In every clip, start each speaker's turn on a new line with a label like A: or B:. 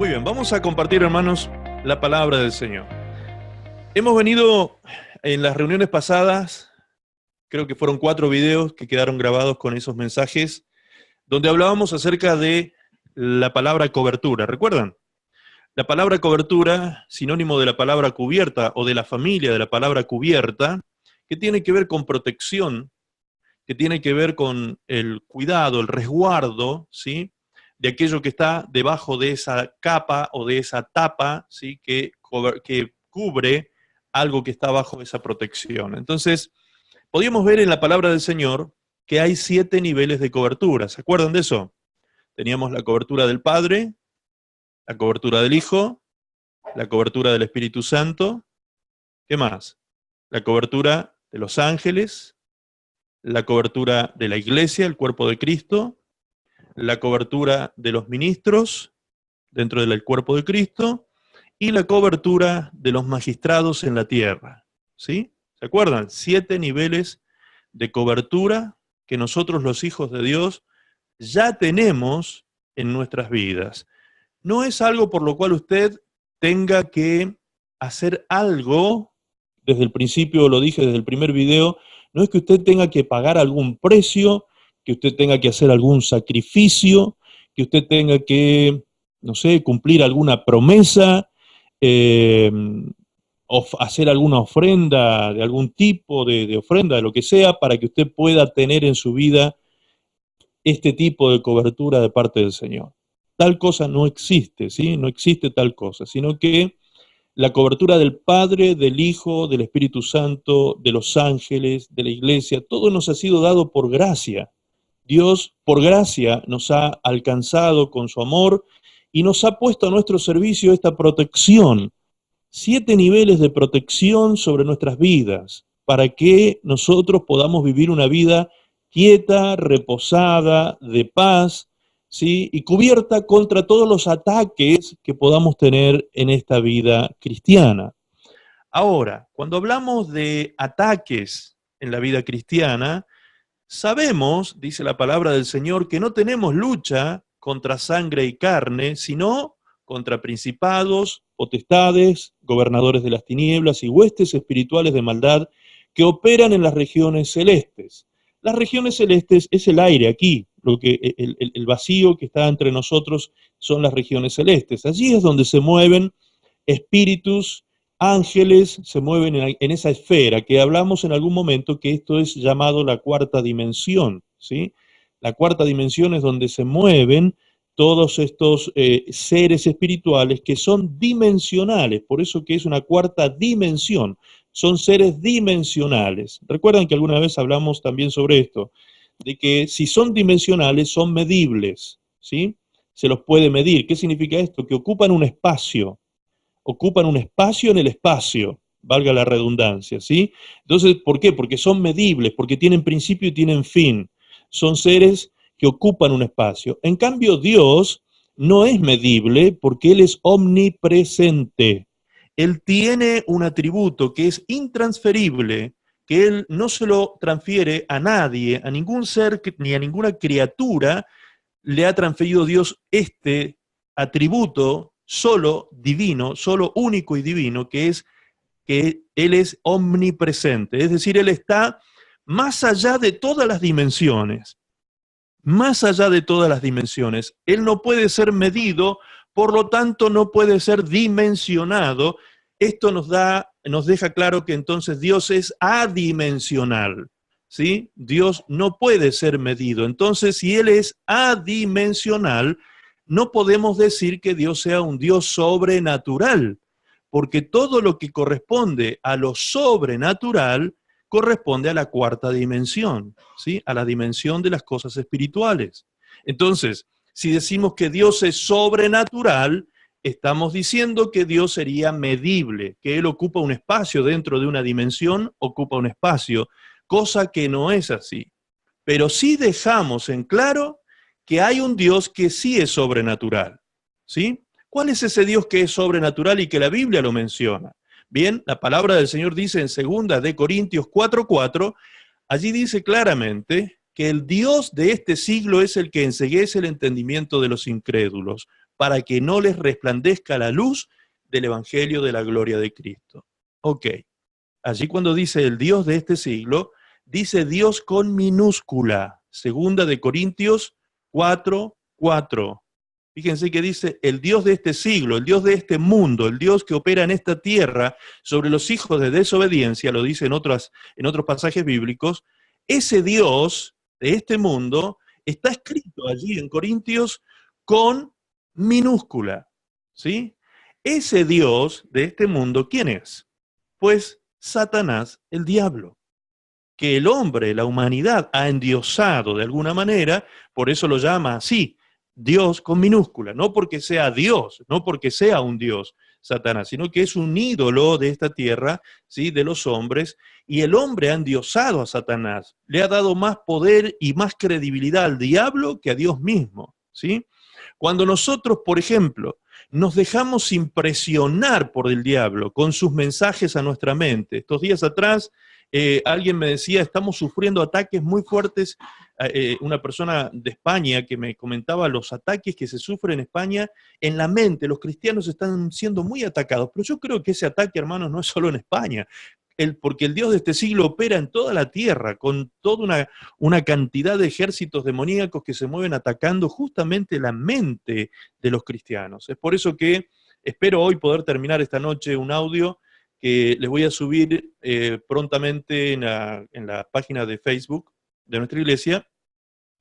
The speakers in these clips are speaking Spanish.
A: Muy bien, vamos a compartir, hermanos, la palabra del Señor. Hemos venido en las reuniones pasadas, creo que fueron 4 videos que quedaron grabados con esos mensajes, donde hablábamos acerca de la palabra cobertura. ¿Recuerdan? La palabra cobertura, sinónimo de la palabra cubierta o de la familia de la palabra cubierta, que tiene que ver con protección, que tiene que ver con el cuidado, el resguardo, ¿sí?, de aquello que está debajo de esa capa o de esa tapa, ¿sí?, que cubre algo que está bajo esa protección. Entonces, podíamos ver en la palabra del Señor que hay 7 niveles de cobertura. ¿Se acuerdan de eso? Teníamos la cobertura del Padre, la cobertura del Hijo, la cobertura del Espíritu Santo. ¿Qué más? La cobertura de los ángeles, la cobertura de la iglesia, el cuerpo de Cristo, la cobertura de los ministros dentro del cuerpo de Cristo y la cobertura de los magistrados en la tierra. ¿Sí? ¿Se acuerdan? 7 niveles de cobertura que nosotros los hijos de Dios ya tenemos en nuestras vidas. No es algo por lo cual usted tenga que hacer algo, desde el principio lo dije desde el primer video, no es que usted tenga que pagar algún precio, que usted tenga que hacer algún sacrificio, que usted tenga que, no sé, cumplir alguna promesa, hacer alguna ofrenda de algún tipo de ofrenda, de lo que sea, para que usted pueda tener en su vida este tipo de cobertura de parte del Señor. Tal cosa no existe, ¿sí? No existe tal cosa, sino que la cobertura del Padre, del Hijo, del Espíritu Santo, de los ángeles, de la iglesia, todo nos ha sido dado por gracia. Dios, por gracia, nos ha alcanzado con su amor y nos ha puesto a nuestro servicio esta protección. 7 niveles de protección sobre nuestras vidas, para que nosotros podamos vivir una vida quieta, reposada, de paz, ¿sí?, y cubierta contra todos los ataques que podamos tener en esta vida cristiana. Ahora, cuando hablamos de ataques en la vida cristiana, sabemos, dice la palabra del Señor, que no tenemos lucha contra sangre y carne, sino contra principados, potestades, gobernadores de las tinieblas y huestes espirituales de maldad que operan en las regiones celestes. Las regiones celestes es el aire aquí, lo que el vacío que está entre nosotros son las regiones celestes. Allí es donde se mueven espíritus, ángeles, se mueven en esa esfera que hablamos en algún momento, que esto es llamado la cuarta dimensión, ¿sí? La cuarta dimensión es donde se mueven todos estos seres espirituales que son dimensionales, por eso que es una cuarta dimensión, son seres dimensionales. Recuerdan que alguna vez hablamos también sobre esto, de que si son dimensionales son medibles, ¿sí? Se los puede medir. ¿Qué significa esto? Que ocupan un espacio en el espacio, valga la redundancia, ¿sí? Entonces, ¿por qué? Porque son medibles, porque tienen principio y tienen fin. Son seres que ocupan un espacio. En cambio, Dios no es medible porque Él es omnipresente. Él tiene un atributo que es intransferible, que Él no se lo transfiere a nadie, a ningún ser ni a ninguna criatura, le ha transferido Dios este atributo solo divino, solo único y divino, que es que Él es omnipresente, es decir, Él está más allá de todas las dimensiones, más allá de todas las dimensiones. Él no puede ser medido, por lo tanto no puede ser dimensionado. Esto nos deja claro que entonces Dios es adimensional, ¿sí? Dios no puede ser medido. Entonces, si Él es adimensional, no podemos decir que Dios sea un Dios sobrenatural, porque todo lo que corresponde a lo sobrenatural corresponde a la cuarta dimensión, ¿sí? A la dimensión de las cosas espirituales. Entonces, si decimos que Dios es sobrenatural, estamos diciendo que Dios sería medible, que Él ocupa un espacio dentro de una dimensión, ocupa un espacio, cosa que no es así. Pero sí dejamos en claro que hay un Dios que sí es sobrenatural, ¿sí? ¿Cuál es ese Dios que es sobrenatural y que la Biblia lo menciona? Bien, la palabra del Señor dice en 2 de Corintios 4:4, allí dice claramente que el Dios de este siglo es el que enceguece el entendimiento de los incrédulos, para que no les resplandezca la luz del evangelio de la gloria de Cristo. Ok, allí cuando dice el Dios de este siglo, dice Dios con minúscula, 2 Corintios 4:4. Fíjense que dice el Dios de este siglo, el Dios de este mundo, el Dios que opera en esta tierra sobre los hijos de desobediencia, lo dice en otros pasajes bíblicos. Ese Dios de este mundo está escrito allí en Corintios con minúscula, ¿sí? Ese Dios de este mundo, ¿quién es? Pues Satanás, el diablo, que el hombre, la humanidad, ha endiosado de alguna manera, por eso lo llama así, Dios con minúscula, no porque sea Dios, no porque sea un Dios, Satanás, sino que es un ídolo de esta tierra, ¿sí? De los hombres, y el hombre ha endiosado a Satanás, le ha dado más poder y más credibilidad al diablo que a Dios mismo, ¿sí? Cuando nosotros, por ejemplo, nos dejamos impresionar por el diablo con sus mensajes a nuestra mente. Estos días atrás alguien me decía, estamos sufriendo ataques muy fuertes, una persona de España que me comentaba los ataques que se sufren en España en la mente. Los cristianos están siendo muy atacados, pero yo creo que ese ataque, hermanos, no es solo en España. Porque el Dios de este siglo opera en toda la tierra, con toda una cantidad de ejércitos demoníacos que se mueven atacando justamente la mente de los cristianos. Es por eso que espero hoy poder terminar esta noche un audio que les voy a subir prontamente en la página de Facebook de nuestra iglesia,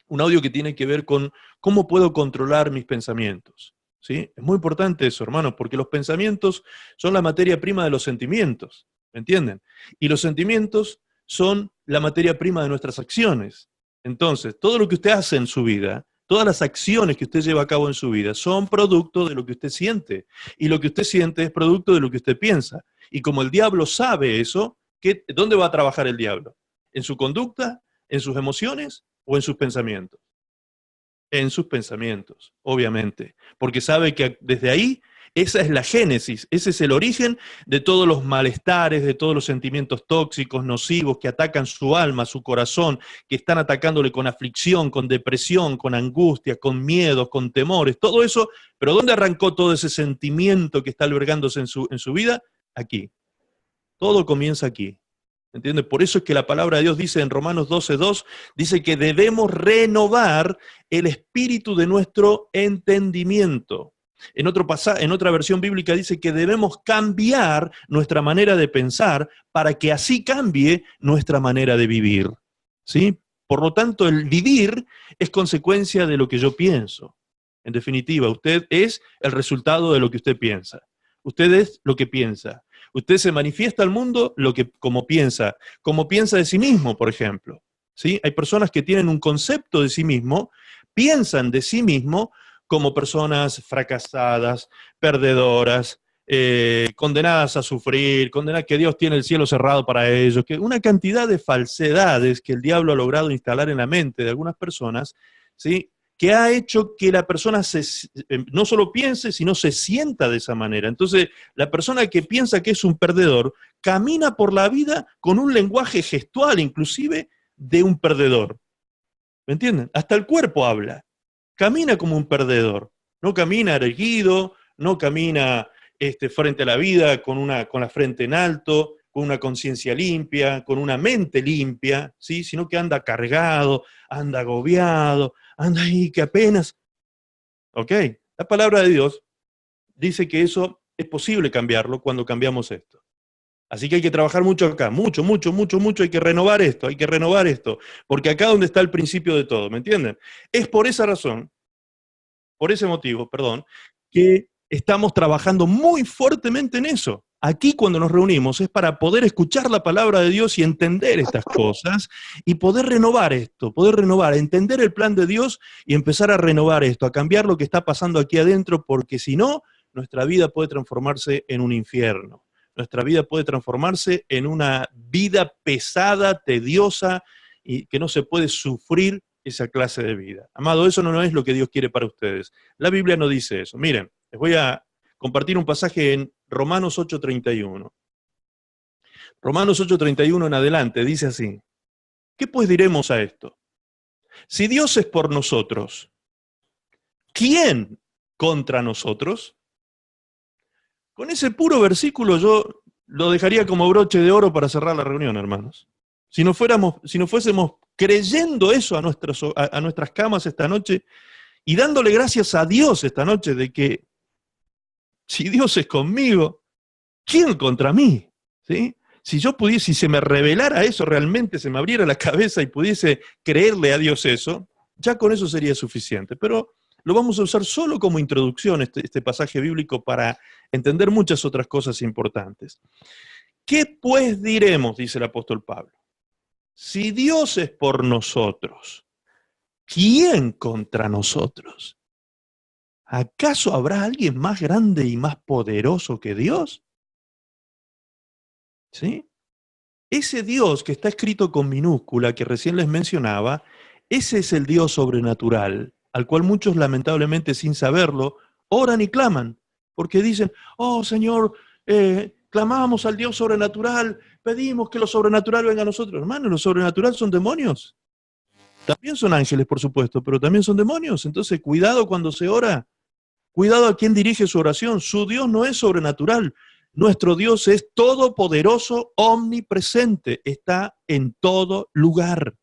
A: un audio que tiene que ver con cómo puedo controlar mis pensamientos. ¿Sí? Es muy importante eso, hermanos, porque los pensamientos son la materia prima de los sentimientos. ¿Me entienden? Y los sentimientos son la materia prima de nuestras acciones. Entonces, todo lo que usted hace en su vida, todas las acciones que usted lleva a cabo en su vida, son producto de lo que usted siente. Y lo que usted siente es producto de lo que usted piensa. Y como el diablo sabe eso, ¿dónde va a trabajar el diablo? ¿En su conducta? ¿En sus emociones? ¿O en sus pensamientos? En sus pensamientos, obviamente. Porque sabe que desde ahí esa es la génesis, ese es el origen de todos los malestares, de todos los sentimientos tóxicos, nocivos, que atacan su alma, su corazón, que están atacándole con aflicción, con depresión, con angustia, con miedos, con temores, todo eso. Pero ¿dónde arrancó todo ese sentimiento que está albergándose en su vida? Aquí. Todo comienza aquí. ¿Entiendes? Por eso es que la palabra de Dios dice en Romanos 12:2, dice que debemos renovar el espíritu de nuestro entendimiento. En otra versión bíblica dice que debemos cambiar nuestra manera de pensar para que así cambie nuestra manera de vivir. ¿Sí? Por lo tanto, el vivir es consecuencia de lo que yo pienso. En definitiva, usted es el resultado de lo que usted piensa. Usted es lo que piensa. Usted se manifiesta al mundo como piensa de sí mismo, por ejemplo. ¿Sí? Hay personas que tienen un concepto de sí mismo, piensan de sí mismo como personas fracasadas, perdedoras, condenadas a sufrir, condenadas que Dios tiene el cielo cerrado para ellos, que una cantidad de falsedades que el diablo ha logrado instalar en la mente de algunas personas, ¿sí? Que ha hecho que la persona no solo piense, sino se sienta de esa manera. Entonces, la persona que piensa que es un perdedor, camina por la vida con un lenguaje gestual, inclusive, de un perdedor. ¿Me entienden? Hasta el cuerpo habla. Camina como un perdedor. No camina erguido, no camina frente a la vida con la frente en alto, con una conciencia limpia, con una mente limpia, ¿sí? Sino que anda cargado, anda agobiado, anda ahí que apenas. ¿Ok? La palabra de Dios dice que eso es posible cambiarlo cuando cambiamos esto. Así que hay que trabajar mucho acá, mucho, hay que renovar esto, porque acá donde está el principio de todo, ¿me entienden? Es por esa razón, por ese motivo, perdón, que estamos trabajando muy fuertemente en eso. Aquí cuando nos reunimos es para poder escuchar la palabra de Dios y entender estas cosas y poder renovar esto, entender el plan de Dios y empezar a renovar esto, a cambiar lo que está pasando aquí adentro, porque si no, nuestra vida puede transformarse en un infierno. Nuestra vida puede transformarse en una vida pesada, tediosa y que no se puede sufrir esa clase de vida. Amado, eso no es lo que Dios quiere para ustedes. La Biblia no dice eso. Miren, les voy a compartir un pasaje en Romanos 8:31. Romanos 8:31 en adelante dice así: ¿qué pues diremos a esto? Si Dios es por nosotros, ¿quién
B: contra nosotros? Con ese puro versículo yo lo dejaría como broche de oro para cerrar la reunión, hermanos. Si no fuésemos creyendo eso a nuestras camas esta noche y dándole gracias a Dios esta noche de que si Dios es conmigo, ¿quién contra mí? ¿Sí? Si se me revelara eso realmente, se me abriera la cabeza y pudiese creerle a Dios eso, ya con eso sería suficiente. Pero lo vamos a usar solo como introducción, este pasaje bíblico, para entender muchas otras cosas importantes. ¿Qué pues diremos? Dice el apóstol Pablo. Si Dios es por nosotros, ¿quién contra nosotros? ¿Acaso habrá alguien más grande y más poderoso que Dios? ¿Sí? Ese Dios que está escrito con minúscula, que recién les mencionaba, ese es el Dios sobrenatural, al cual muchos lamentablemente sin saberlo, oran y claman, porque dicen, oh Señor, clamamos al Dios sobrenatural, pedimos que lo sobrenatural venga a nosotros. Hermano, lo sobrenatural son demonios. También son ángeles, por supuesto, pero también son demonios. Entonces, cuidado cuando se ora. Cuidado a quien dirige su oración. Su Dios no es sobrenatural. Nuestro Dios es todopoderoso, omnipresente. Está en todo lugar.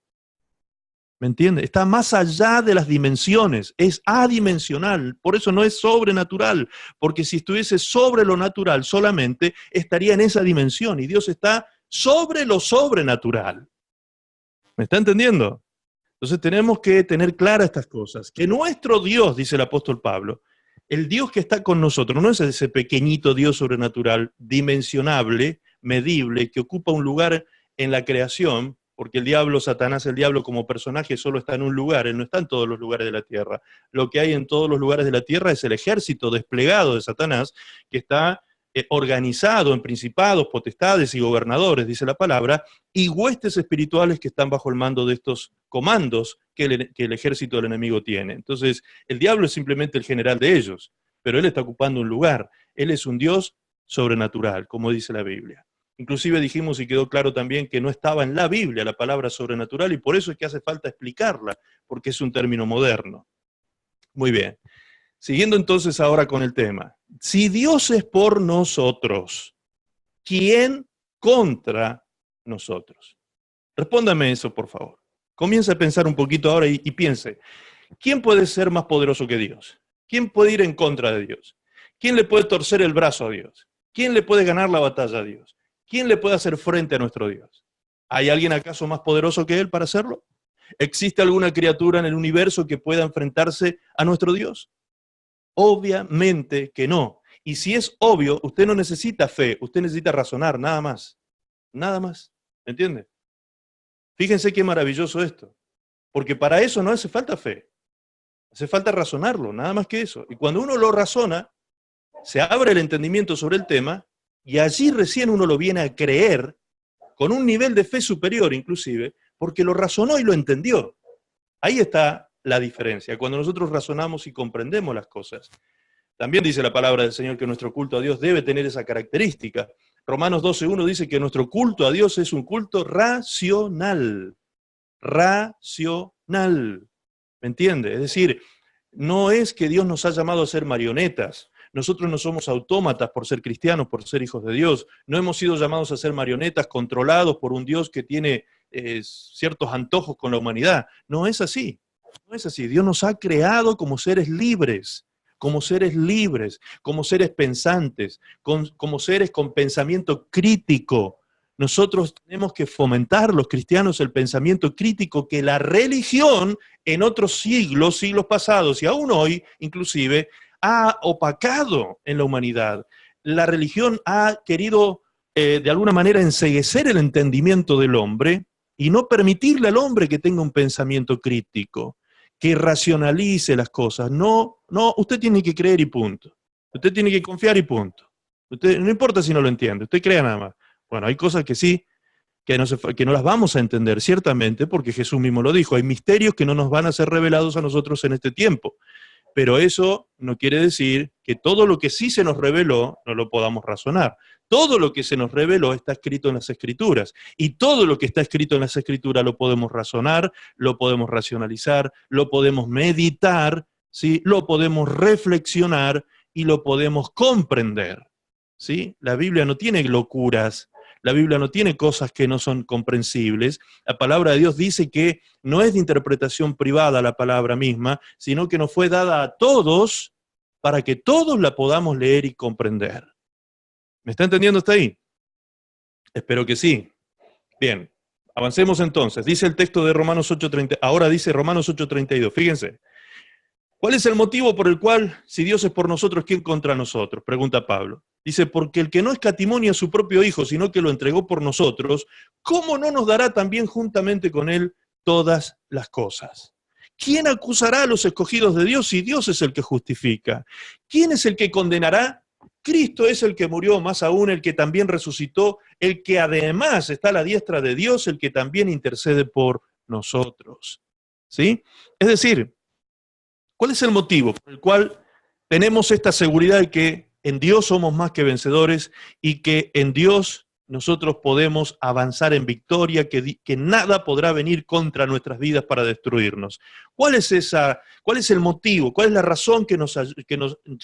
B: ¿Me entiende? Está más allá de las dimensiones. Es adimensional. Por eso no es sobrenatural. Porque si estuviese sobre lo natural solamente, estaría en esa dimensión. Y Dios está sobre lo sobrenatural. ¿Me está entendiendo? Entonces tenemos que tener claras estas cosas. Que nuestro Dios, dice el apóstol Pablo, el Dios que está con nosotros, no es ese pequeñito Dios sobrenatural, dimensionable, medible, que ocupa un lugar en la creación, porque el diablo, Satanás, el diablo como personaje solo está en un lugar, él no está en todos los lugares de la tierra. Lo que hay en todos los lugares de la tierra es el ejército desplegado de Satanás, que está organizado en principados, potestades y gobernadores, dice la palabra, y huestes espirituales que están bajo el mando de estos comandos que el ejército del enemigo tiene. Entonces, el diablo es simplemente el general de ellos, pero él está ocupando un lugar. Él es un Dios sobrenatural, como dice la Biblia. Inclusive dijimos y quedó claro también que no estaba en la Biblia la palabra sobrenatural y por eso es que hace falta explicarla, porque es un término moderno. Muy bien. Siguiendo entonces ahora con el tema. Si Dios es por nosotros, ¿quién contra nosotros? Respóndame eso, por favor. Comienza a pensar un poquito ahora y piense, ¿quién puede ser más poderoso que Dios? ¿Quién puede ir en contra de Dios? ¿Quién le puede torcer el brazo a Dios? ¿Quién le puede ganar la batalla a Dios? ¿Quién le puede hacer frente a nuestro Dios? ¿Hay alguien acaso más poderoso que Él para hacerlo? ¿Existe alguna criatura en el universo que pueda enfrentarse a nuestro Dios? Obviamente que no. Y si es obvio, usted no necesita fe, usted necesita razonar, nada más. Nada más. ¿Me entiende? Fíjense qué maravilloso esto. Porque para eso no hace falta fe. Hace falta razonarlo, nada más que eso. Y cuando uno lo razona, se abre el entendimiento sobre el tema y allí recién uno lo viene a creer con un nivel de fe superior inclusive, porque lo razonó y lo entendió. Ahí está la diferencia, cuando nosotros razonamos y comprendemos las cosas. También dice la palabra del Señor que nuestro culto a Dios debe tener esa característica. Romanos 12:1 dice que nuestro culto a Dios es un culto racional. Racional. ¿Me entiende? Es decir, no es que Dios nos ha llamado a ser marionetas. Nosotros no somos autómatas por ser cristianos, por ser hijos de Dios. No hemos sido llamados a ser marionetas controlados por un Dios que tiene ciertos antojos con la humanidad. No es así. No es así. Dios nos ha creado como seres libres, como seres pensantes, como seres con pensamiento crítico. Nosotros tenemos que fomentar, los cristianos, el pensamiento crítico que la religión en otros siglos pasados y aún hoy inclusive ha opacado en la humanidad. La religión ha querido de alguna manera enceguecer el entendimiento del hombre y no permitirle al hombre que tenga un pensamiento crítico, que racionalice las cosas. No, usted tiene que creer y punto. Usted tiene que confiar y punto. Usted, no importa si no lo entiende, usted crea nada más. Bueno, hay cosas que sí, que no las vamos a entender, ciertamente, porque Jesús mismo lo dijo. Hay misterios que no nos van a ser revelados a nosotros en este tiempo. Pero eso no quiere decir que todo lo que sí se nos reveló no lo podamos razonar. Todo lo que se nos reveló está escrito en las Escrituras. Y todo lo que está escrito en las Escrituras lo podemos razonar, lo podemos racionalizar, lo podemos meditar, ¿sí? Lo podemos reflexionar y lo podemos comprender, ¿sí? La Biblia no tiene locuras, la Biblia no tiene cosas que no son comprensibles. La palabra de Dios dice que no es de interpretación privada la palabra misma, sino que nos fue dada a todos para que todos la podamos leer y comprender. ¿Me está entendiendo hasta ahí? Espero que sí. Bien, avancemos entonces. Dice el texto de Romanos 8:30, ahora dice Romanos 8:32, fíjense. ¿Cuál es el motivo por el cual, si Dios es por nosotros, ¿quién contra nosotros? Pregunta Pablo. Dice, porque el que no escatimó ni a su propio Hijo, sino que lo entregó por nosotros, ¿cómo no nos dará también juntamente con él todas las cosas? ¿Quién acusará a los escogidos de Dios si Dios es el que justifica? ¿Quién es el que condenará? Cristo es el que murió, más aún el que también resucitó, el que además está a la diestra de Dios, el que también intercede por nosotros. ¿Sí? Es decir, ¿cuál es el motivo por el cual tenemos esta seguridad de que en Dios somos más que vencedores y que en Dios nosotros podemos avanzar en victoria, que nada podrá venir contra nuestras vidas para destruirnos? ¿Cuál es el motivo? ¿Cuál es la razón que nos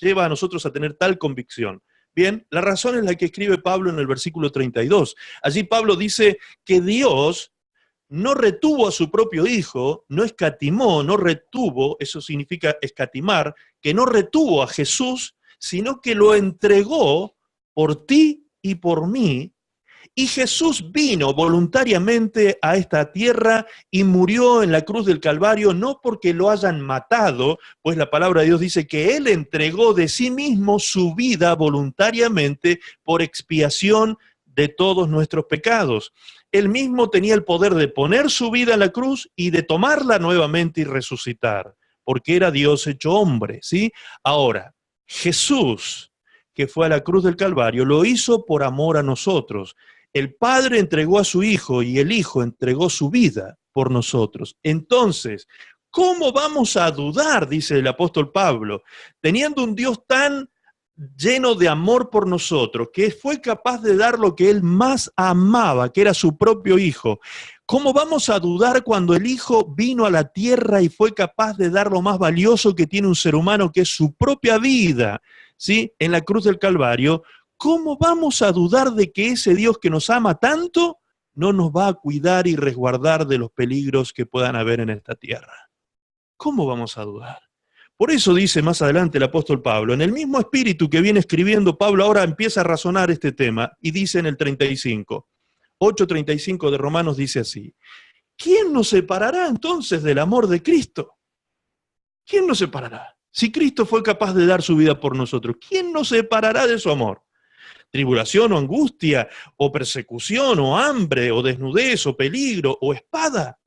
B: lleva a nosotros a tener tal convicción? Bien, la razón es la que escribe Pablo en el versículo 32. Allí Pablo dice que Dios no retuvo a su propio Hijo, no escatimó, no retuvo, eso significa escatimar, que no retuvo a Jesús, sino que lo entregó por ti y por mí. Y Jesús vino voluntariamente a esta tierra y murió en la cruz del Calvario, no porque lo hayan matado, pues la palabra de Dios dice que Él entregó de sí mismo su vida voluntariamente por expiación de todos nuestros pecados. Él mismo tenía el poder de poner su vida en la cruz y de tomarla nuevamente y resucitar, porque era Dios hecho hombre, ¿sí? Ahora, Jesús, que fue a la cruz del Calvario, lo hizo por amor a nosotros. El Padre entregó a su Hijo y el Hijo entregó su vida por nosotros. Entonces, ¿cómo vamos a dudar, dice el apóstol Pablo, teniendo un Dios tan lleno de amor por nosotros, que fue capaz de dar lo que Él más amaba, que era su propio Hijo? ¿Cómo vamos a dudar cuando el Hijo vino a la tierra y fue capaz de dar lo más valioso que tiene un ser humano, que es su propia vida, ¿sí? En la cruz del Calvario? ¿Cómo vamos a dudar de que ese Dios que nos ama tanto no nos va a cuidar y resguardar de los peligros que puedan haber en esta tierra? ¿Cómo vamos a dudar? Por eso dice más adelante el apóstol Pablo, en el mismo espíritu que viene escribiendo Pablo, ahora empieza a razonar este tema y dice en el 35, 8:35 de Romanos dice así, ¿quién nos separará entonces del amor de Cristo? ¿Quién nos separará? Si Cristo fue capaz de dar su vida por nosotros, ¿quién nos separará de su amor? Tribulación o angustia, o persecución, o hambre, o desnudez, o peligro, o espada.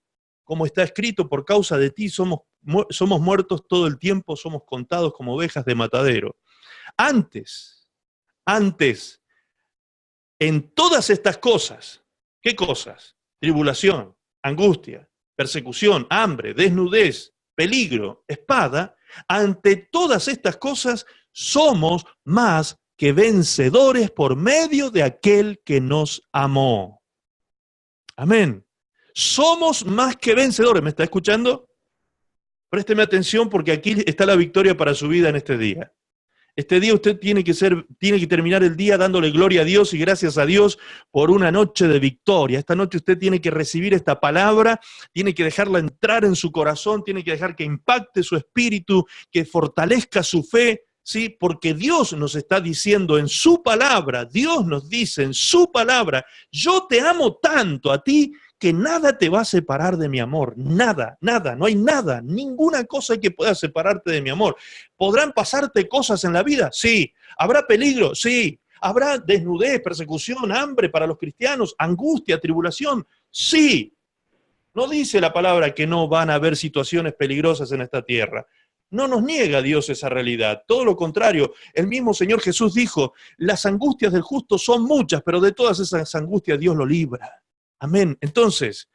B: Como está escrito, por causa de ti somos muertos todo el tiempo, somos contados como ovejas de matadero. Antes, en todas estas cosas, ¿qué cosas? Tribulación, angustia, persecución, hambre, desnudez, peligro, espada. Ante todas estas cosas somos más que vencedores por medio de aquel que nos amó. Amén. Somos más que vencedores. ¿Me está escuchando? Présteme atención porque aquí está la victoria para su vida en este día. Este día usted tiene que terminar el día dándole gloria a Dios y gracias a Dios por una noche de victoria. Esta noche usted tiene que recibir esta palabra, tiene que dejarla entrar en su corazón, tiene que dejar que impacte su espíritu, que fortalezca su fe, ¿sí? Porque Dios nos está diciendo en su palabra, Dios nos dice en su palabra, yo te amo tanto a ti que nada te va a separar de mi amor, nada, no hay nada, ninguna cosa que pueda separarte de mi amor. ¿Podrán pasarte cosas en la vida? Sí. ¿Habrá peligro? Sí. ¿Habrá desnudez, persecución, hambre para los cristianos, angustia, tribulación? Sí. No dice la palabra que no van a haber situaciones peligrosas en esta tierra. No nos niega Dios esa realidad, todo lo contrario. El mismo Señor Jesús dijo, las angustias del justo son muchas, pero de todas esas angustias Dios lo libra. Amén. Entonces,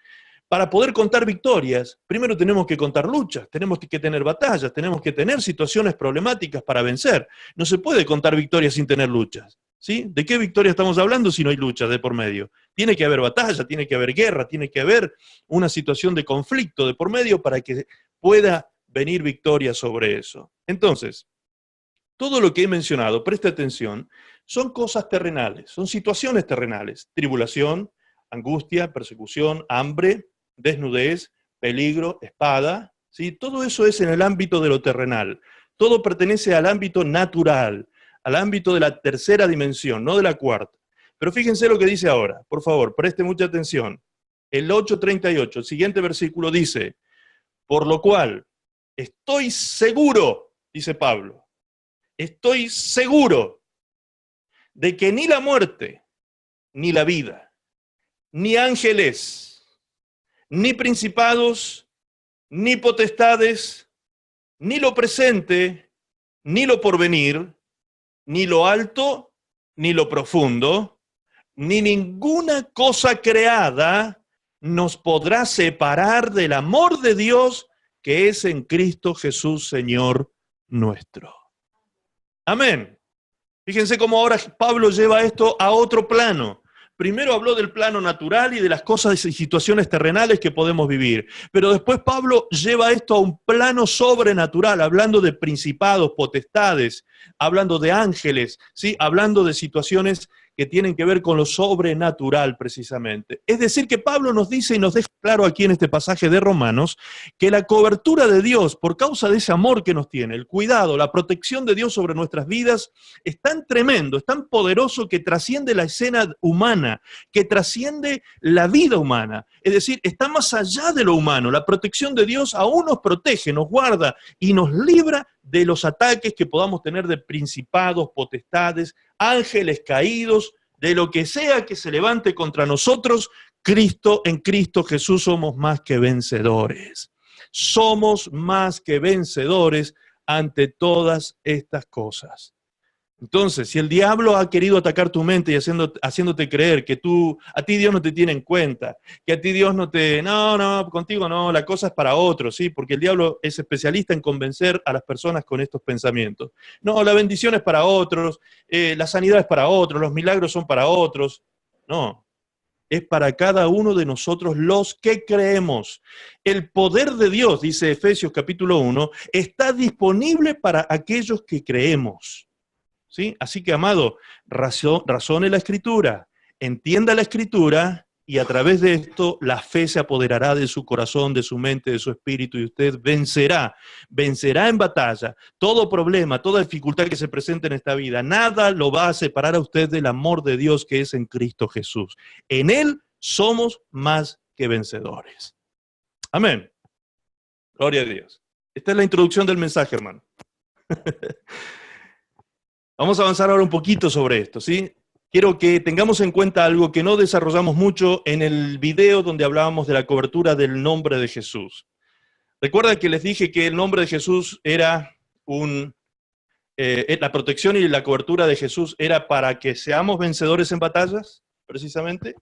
B: para poder contar victorias, primero tenemos que contar luchas, tenemos que tener batallas, tenemos que tener situaciones problemáticas para vencer. No se puede contar victorias sin tener luchas, ¿sí? ¿De qué victoria estamos hablando si no hay luchas de por medio? Tiene que haber batalla, tiene que haber guerra, tiene que haber una situación de conflicto de por medio para que pueda venir victoria sobre eso. Entonces, todo lo que he mencionado, preste atención, son cosas terrenales, son situaciones terrenales. Tribulación, angustia, persecución, hambre, desnudez, peligro, espada. ¿Sí? Todo eso es en el ámbito de lo terrenal. Todo pertenece al ámbito natural, al ámbito de la tercera dimensión, no de la cuarta. Pero fíjense lo que dice ahora. Por favor, preste mucha atención. El 8:38, el siguiente versículo dice, por lo cual estoy seguro, dice Pablo, estoy seguro de que ni la muerte, ni la vida, ni ángeles, ni principados, ni potestades, ni lo presente, ni lo porvenir, ni lo alto, ni lo profundo, ni ninguna cosa creada nos podrá separar del amor de Dios que es en Cristo Jesús, Señor nuestro. Amén. Fíjense cómo ahora Pablo lleva esto a otro plano. Primero habló del plano natural y de las cosas y situaciones terrenales que podemos vivir. Pero después Pablo lleva esto a un plano sobrenatural, hablando de principados, potestades, hablando de ángeles, ¿sí? Hablando de situaciones que tienen que ver con lo sobrenatural precisamente. Es decir, que Pablo nos dice y nos deja claro aquí en este pasaje de Romanos que la cobertura de Dios, por causa de ese amor que nos tiene, el cuidado, la protección de Dios sobre nuestras vidas, es tan tremendo, es tan poderoso que trasciende la escena humana, que trasciende la vida humana. Es decir, está más allá de lo humano. La protección de Dios aún nos protege, nos guarda y nos libra de los ataques que podamos tener de principados, potestades, ángeles caídos, de lo que sea que se levante contra nosotros. En Cristo Jesús somos más que vencedores. Somos más que vencedores ante todas estas cosas. Entonces, si el diablo ha querido atacar tu mente y haciéndote creer que a ti Dios no te tiene en cuenta, que a ti Dios no, contigo no, la cosa es para otros, ¿sí? Porque el diablo es especialista en convencer a las personas con estos pensamientos. No, la bendición es para otros, la sanidad es para otros, los milagros son para otros. No, es para cada uno de nosotros los que creemos. El poder de Dios, dice Efesios capítulo 1, está disponible para aquellos que creemos. ¿Sí? Así que, amado, razone la Escritura, entienda la Escritura y a través de esto la fe se apoderará de su corazón, de su mente, de su espíritu y usted vencerá en batalla. Todo problema, toda dificultad que se presente en esta vida, nada lo va a separar a usted del amor de Dios que es en Cristo Jesús. En Él somos más que vencedores. Amén. Gloria a Dios. Esta es la introducción del mensaje, hermano. Vamos a avanzar ahora un poquito sobre esto, ¿sí? Quiero que tengamos en cuenta algo que no desarrollamos mucho en el video donde hablábamos de la cobertura del nombre de Jesús. ¿Recuerdan que les dije que el nombre de Jesús era la protección y la cobertura de Jesús era para que seamos vencedores en batallas, precisamente?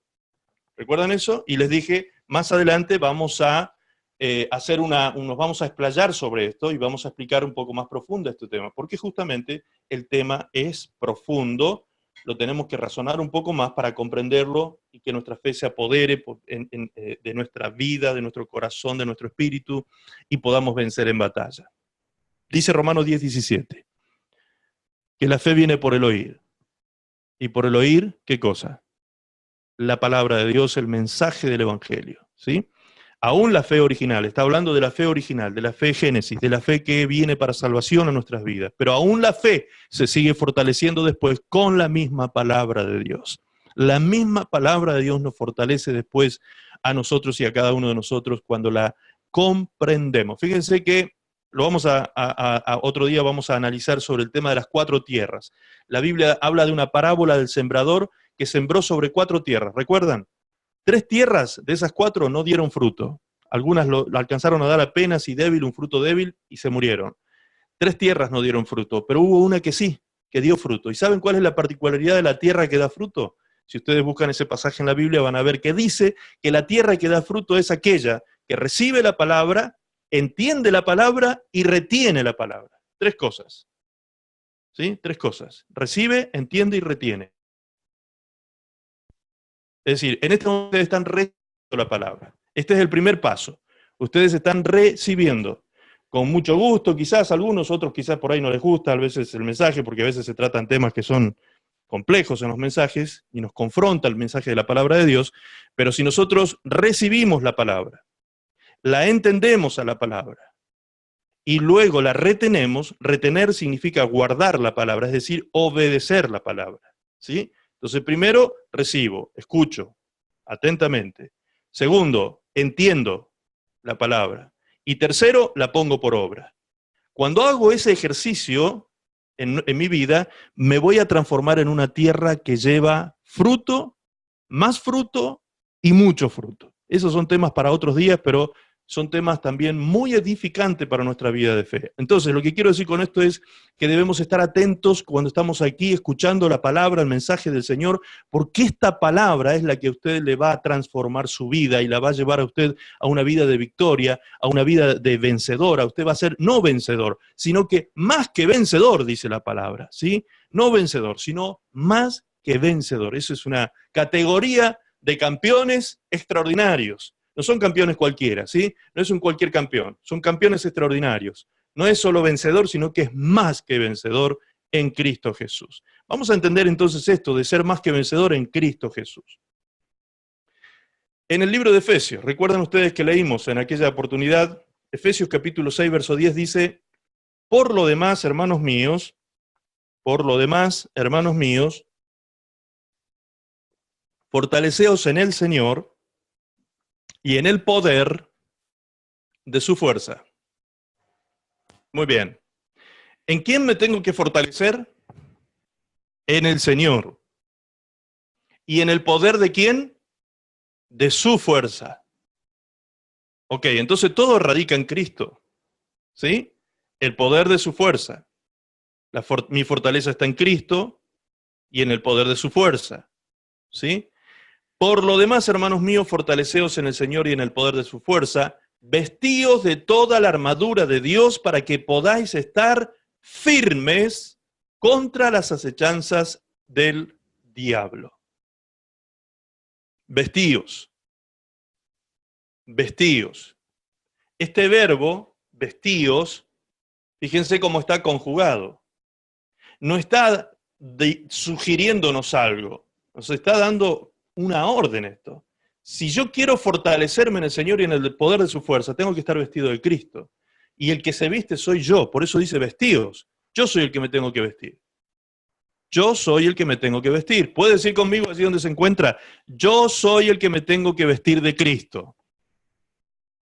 B: ¿Recuerdan eso? Y les dije, más adelante vamos a nos vamos a explayar sobre esto y vamos a explicar un poco más profundo este tema, porque justamente el tema es profundo, lo tenemos que razonar un poco más para comprenderlo y que nuestra fe se apodere de nuestra vida, de nuestro corazón, de nuestro espíritu y podamos vencer en batalla. Dice Romanos 10:17, que la fe viene por el oír. ¿Y por el oír qué cosa? La palabra de Dios, el mensaje del Evangelio, ¿sí? Aún la fe original, está hablando de la fe original, de la fe génesis, de la fe que viene para salvación a nuestras vidas, pero aún la fe se sigue fortaleciendo después con la misma palabra de Dios. La misma palabra de Dios nos fortalece después a nosotros y a cada uno de nosotros cuando la comprendemos. Fíjense que otro día vamos a analizar sobre el tema de las 4 tierras. La Biblia habla de una parábola del sembrador que sembró sobre 4 tierras, ¿recuerdan? 3 tierras de esas 4 no dieron fruto. Algunas lo alcanzaron a dar apenas y débil, un fruto débil, y se murieron. 3 tierras no dieron fruto, pero hubo una que sí, que dio fruto. ¿Y saben cuál es la particularidad de la tierra que da fruto? Si ustedes buscan ese pasaje en la Biblia van a ver que dice que la tierra que da fruto es aquella que recibe la palabra, entiende la palabra y retiene la palabra. 3 cosas. ¿Sí? 3 cosas. Recibe, entiende y retiene. Es decir, en este momento ustedes están recibiendo la palabra. Este es el primer paso. Ustedes están recibiendo. con mucho gusto, quizás algunos, otros quizás por ahí no les gusta a veces el mensaje, porque a veces se tratan temas que son complejos en los mensajes y nos confronta el mensaje de la palabra de Dios, pero si nosotros recibimos la palabra, la entendemos a la palabra y luego la retenemos, retener significa guardar la palabra, es decir, obedecer la palabra, ¿sí? Entonces, primero, recibo, escucho atentamente. Segundo, entiendo la palabra. Y tercero, la pongo por obra. Cuando hago ese ejercicio en mi vida, me voy a transformar en una tierra que lleva fruto, más fruto y mucho fruto. Esos son temas para otros días, pero son temas también muy edificantes para nuestra vida de fe. Entonces, lo que quiero decir con esto es que debemos estar atentos cuando estamos aquí escuchando la palabra, el mensaje del Señor, porque esta palabra es la que a usted le va a transformar su vida y la va a llevar a usted a una vida de victoria, a una vida de vencedora. Usted va a ser no vencedor, sino que más que vencedor, dice la palabra, ¿sí? No vencedor, sino más que vencedor. Esa es una categoría de campeones extraordinarios. No son campeones cualquiera, ¿sí? No es un cualquier campeón, son campeones extraordinarios. No es solo vencedor, sino que es más que vencedor en Cristo Jesús. Vamos a entender entonces esto de ser más que vencedor en Cristo Jesús. En el libro de Efesios, recuerdan ustedes que leímos en aquella oportunidad, Efesios capítulo 6, verso 10 dice, por lo demás, hermanos míos, fortaleceos en el Señor y en el poder de su fuerza. Muy bien. ¿En quién me tengo que fortalecer? En el Señor. ¿Y en el poder de quién? De su fuerza. Ok, entonces todo radica en Cristo. ¿Sí? El poder de su fuerza. Mi fortaleza está en Cristo y en el poder de su fuerza. ¿Sí? Por lo demás, hermanos míos, fortaleceos en el Señor y en el poder de su fuerza, vestíos de toda la armadura de Dios para que podáis estar firmes contra las acechanzas del diablo. Vestíos. Vestíos. Este verbo, vestíos, fíjense cómo está conjugado. No está sugiriéndonos algo, nos está dando una orden esto. Si yo quiero fortalecerme en el Señor y en el poder de su fuerza, tengo que estar vestido de Cristo. Y el que se viste soy yo, por eso dice vestíos. Yo soy el que me tengo que vestir. Yo soy el que me tengo que vestir. ¿Puede decir conmigo así donde se encuentra? Yo soy el que me tengo que vestir de Cristo.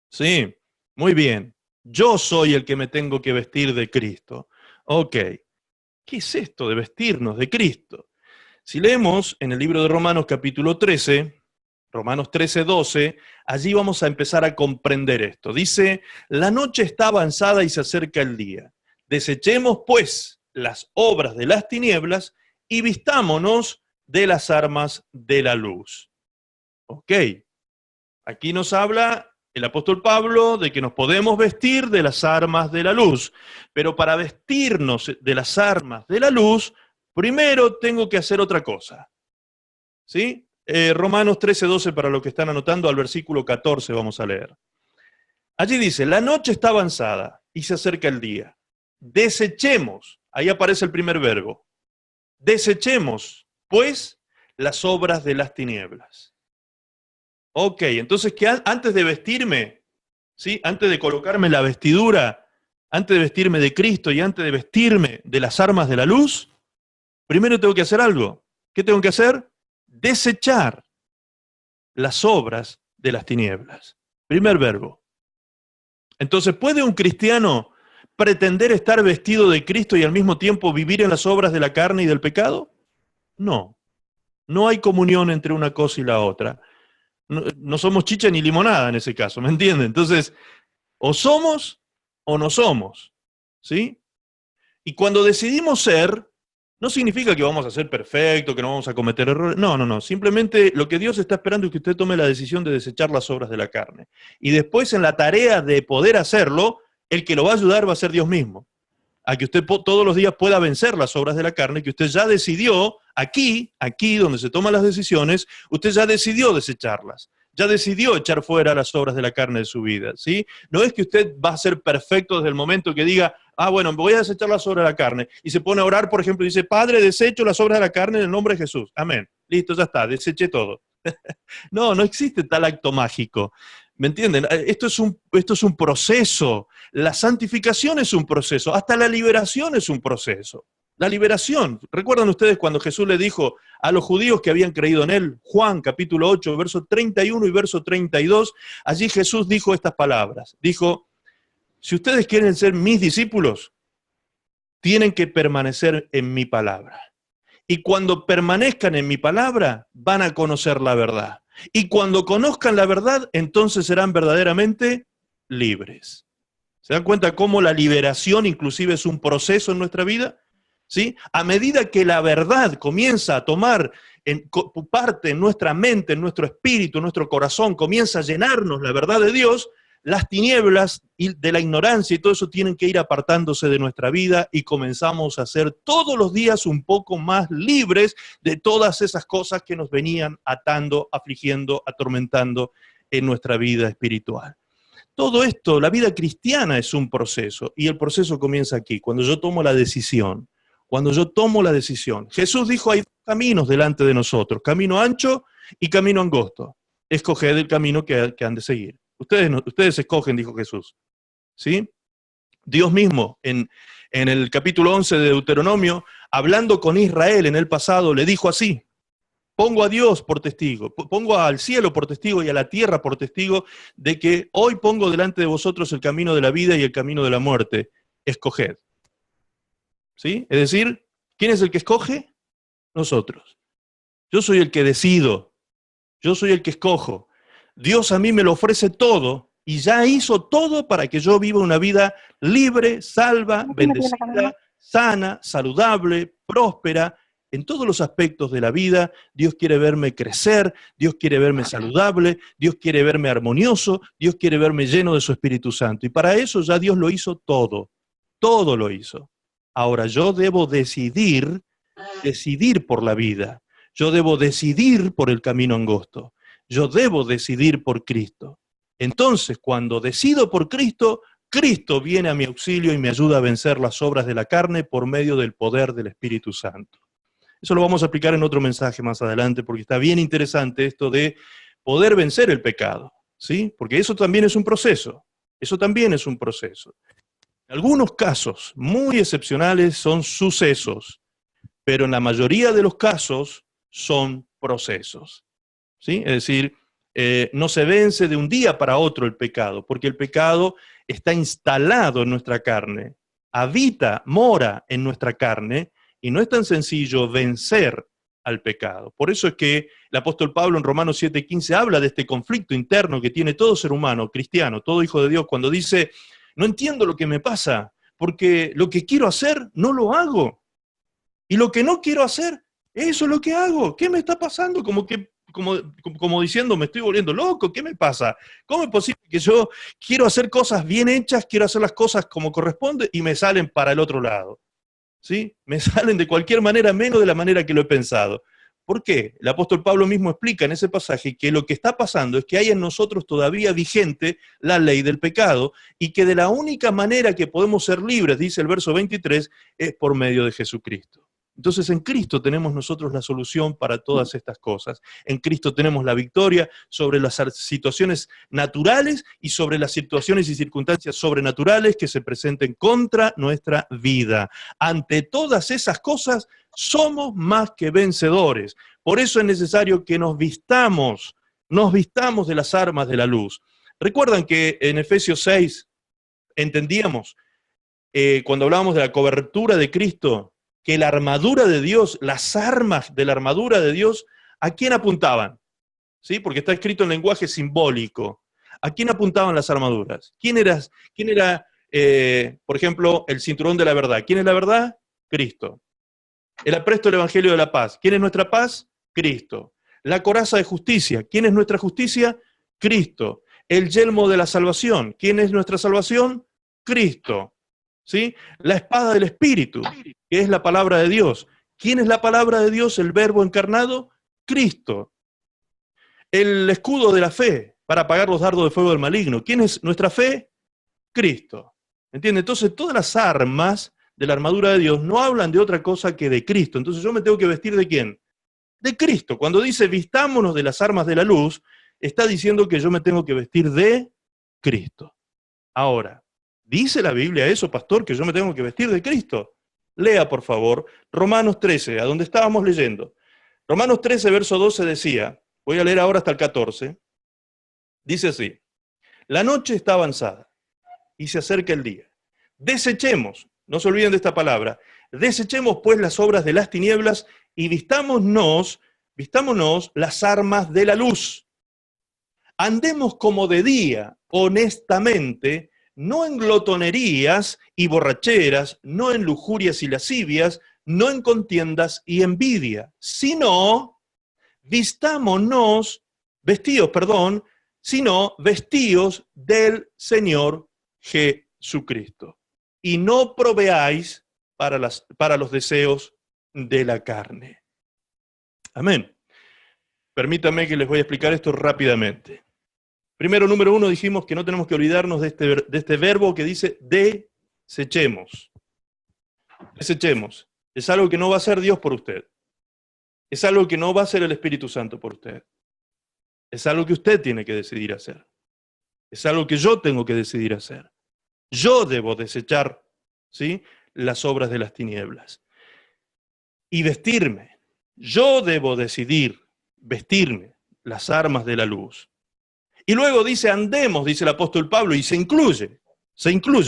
B: Sí, muy bien. Yo soy el que me tengo que vestir de Cristo. Ok. ¿Qué es esto de vestirnos de Cristo? Si leemos en el libro de Romanos capítulo 13, Romanos 13, 12, allí vamos a empezar a comprender esto. Dice, la noche está avanzada y se acerca el día. Desechemos, pues, las obras de las tinieblas y vistámonos de las armas de la luz. Ok, aquí nos habla el apóstol Pablo de que nos podemos vestir de las armas de la luz, pero para vestirnos de las armas de la luz, primero tengo que hacer otra cosa. ¿Sí? Romanos 13, 12, para los que están anotando, al versículo 14 vamos a leer. Allí dice, la noche está avanzada y se acerca el día. Desechemos, ahí aparece el primer verbo. Desechemos, pues, las obras de las tinieblas. Ok, entonces que antes de vestirme, ¿sí? Antes de colocarme la vestidura, antes de vestirme de Cristo y antes de vestirme de las armas de la luz, primero tengo que hacer algo. ¿Qué tengo que hacer? Desechar las obras de las tinieblas. Primer verbo. Entonces, ¿puede un cristiano pretender estar vestido de Cristo y al mismo tiempo vivir en las obras de la carne y del pecado? No. No hay comunión entre una cosa y la otra. No somos chicha ni limonada en ese caso, ¿me entienden? Entonces, o somos o no somos, ¿sí? Y cuando decidimos ser, no significa que vamos a ser perfectos, que no vamos a cometer errores. No. Simplemente lo que Dios está esperando es que usted tome la decisión de desechar las obras de la carne. Y después en la tarea de poder hacerlo, el que lo va a ayudar va a ser Dios mismo. A que usted todos los días pueda vencer las obras de la carne, que usted ya decidió, aquí donde se toman las decisiones, usted ya decidió desecharlas. Ya decidió echar fuera las obras de la carne de su vida, ¿sí? No es que usted va a ser perfecto desde el momento que diga, bueno, voy a desechar las obras de la carne, y se pone a orar, por ejemplo, y dice, Padre, desecho las obras de la carne en el nombre de Jesús. Amén. Listo, ya está, deseché todo. No, no existe tal acto mágico. ¿Me entienden? Esto es un proceso. La santificación es un proceso. Hasta la liberación es un proceso. La liberación. ¿Recuerdan ustedes cuando Jesús le dijo a los judíos que habían creído en él? Juan capítulo 8, verso 31 y verso 32. Allí Jesús dijo estas palabras. Dijo, si ustedes quieren ser mis discípulos, tienen que permanecer en mi palabra. Y cuando permanezcan en mi palabra, van a conocer la verdad. Y cuando conozcan la verdad, entonces serán verdaderamente libres. ¿Se dan cuenta cómo la liberación inclusive es un proceso en nuestra vida? ¿Sí? A medida que la verdad comienza a tomar parte en nuestra mente, en nuestro espíritu, en nuestro corazón, comienza a llenarnos la verdad de Dios, las tinieblas y de la ignorancia y todo eso tienen que ir apartándose de nuestra vida y comenzamos a ser todos los días un poco más libres de todas esas cosas que nos venían atando, afligiendo, atormentando en nuestra vida espiritual. Todo esto, la vida cristiana es un proceso y el proceso comienza aquí, cuando yo tomo la decisión. Cuando yo tomo la decisión. Jesús dijo, hay dos caminos delante de nosotros, camino ancho y camino angosto. Escoged el camino que han de seguir. Ustedes escogen, dijo Jesús. ¿Sí? Dios mismo, en el capítulo 11 de Deuteronomio, hablando con Israel en el pasado, le dijo así, pongo a Dios por testigo, pongo al cielo por testigo y a la tierra por testigo de que hoy pongo delante de vosotros el camino de la vida y el camino de la muerte. Escoged. ¿Sí? Es decir, ¿quién es el que escoge? Nosotros. Yo soy el que decido. Yo soy el que escojo. Dios a mí me lo ofrece todo y ya hizo todo para que yo viva una vida libre, salva, bendecida, sana, saludable, próspera. En todos los aspectos de la vida, Dios quiere verme crecer, Dios quiere verme saludable, Dios quiere verme armonioso, Dios quiere verme lleno de su Espíritu Santo. Y para eso ya Dios lo hizo todo. Todo lo hizo. Ahora yo debo decidir por la vida. Yo debo decidir por el camino angosto. Yo debo decidir por Cristo. Entonces, cuando decido por Cristo, Cristo viene a mi auxilio y me ayuda a vencer las obras de la carne por medio del poder del Espíritu Santo. Eso lo vamos a aplicar en otro mensaje más adelante, porque está bien interesante esto de poder vencer el pecado, ¿sí? Porque eso también es un proceso. Eso también es un proceso. En algunos casos muy excepcionales son sucesos, pero en la mayoría de los casos son procesos. ¿Sí? Es decir, no se vence de un día para otro el pecado, porque el pecado está instalado en nuestra carne, habita, mora en nuestra carne, y no es tan sencillo vencer al pecado. Por eso es que el apóstol Pablo en Romanos 7:15 habla de este conflicto interno que tiene todo ser humano, cristiano, todo hijo de Dios, cuando dice, no entiendo lo que me pasa, porque lo que quiero hacer no lo hago. Y lo que no quiero hacer, eso es lo que hago. ¿Qué me está pasando? Como diciendo, me estoy volviendo loco, ¿qué me pasa? ¿Cómo es posible que yo quiero hacer cosas bien hechas, quiero hacer las cosas como corresponde y me salen para el otro lado? ¿Sí? Me salen de cualquier manera, menos de la manera que lo he pensado. ¿Por qué? El apóstol Pablo mismo explica en ese pasaje que lo que está pasando es que hay en nosotros todavía vigente la ley del pecado y que de la única manera que podemos ser libres, dice el verso 23, es por medio de Jesucristo. Entonces en Cristo tenemos nosotros la solución para todas estas cosas. En Cristo tenemos la victoria sobre las situaciones naturales y sobre las situaciones y circunstancias sobrenaturales que se presenten contra nuestra vida. Ante todas esas cosas somos más que vencedores. Por eso es necesario que nos vistamos de las armas de la luz. Recuerdan que en Efesios 6 entendíamos, cuando hablábamos de la cobertura de Cristo, que la armadura de Dios, las armas de la armadura de Dios, ¿a quién apuntaban? ¿Sí? Porque está escrito en lenguaje simbólico. ¿A quién apuntaban las armaduras? ¿Quién era, por ejemplo, el cinturón de la verdad? ¿Quién es la verdad? Cristo. El apresto del Evangelio de la paz. ¿Quién es nuestra paz? Cristo. La coraza de justicia. ¿Quién es nuestra justicia? Cristo. El yelmo de la salvación. ¿Quién es nuestra salvación? Cristo. ¿Sí? La espada del Espíritu, que es la palabra de Dios. ¿Quién es la palabra de Dios? El Verbo encarnado, Cristo. el escudo de la fe para apagar los dardos de fuego del maligno. ¿Quién es nuestra fe? Cristo. ¿Entiende? Entonces todas las armas de la armadura de Dios no hablan de otra cosa que de Cristo. Entonces yo me tengo que vestir ¿de quién? De Cristo. Cuando dice vistámonos de las armas de la luz, está diciendo que yo me tengo que vestir de Cristo. Ahora, ¿dice la Biblia eso, pastor, que yo me tengo que vestir de Cristo? Lea, por favor, Romanos 13, a donde estábamos leyendo. Romanos 13, verso 12 decía, voy a leer ahora hasta el 14, dice así, la noche está avanzada y se acerca el día. Desechemos, no se olviden de esta palabra, desechemos pues las obras de las tinieblas y vistámonos las armas de la luz. Andemos como de día, honestamente, no en glotonerías y borracheras, no en lujurias y lascivias, no en contiendas y envidia, sino vestidos del Señor Jesucristo. Y no proveáis para los deseos de la carne. Amén. Permítanme que les voy a explicar esto rápidamente. Primero, número 1, dijimos que no tenemos que olvidarnos de este verbo que dice desechemos. Desechemos. Es algo que no va a hacer Dios por usted. Es algo que no va a hacer el Espíritu Santo por usted. Es algo que usted tiene que decidir hacer. Es algo que yo tengo que decidir hacer. Yo debo desechar, ¿sí?, las obras de las tinieblas. Y vestirme. Yo debo decidir vestirme las armas de la luz. Y luego dice andemos, dice el apóstol Pablo, y se incluye,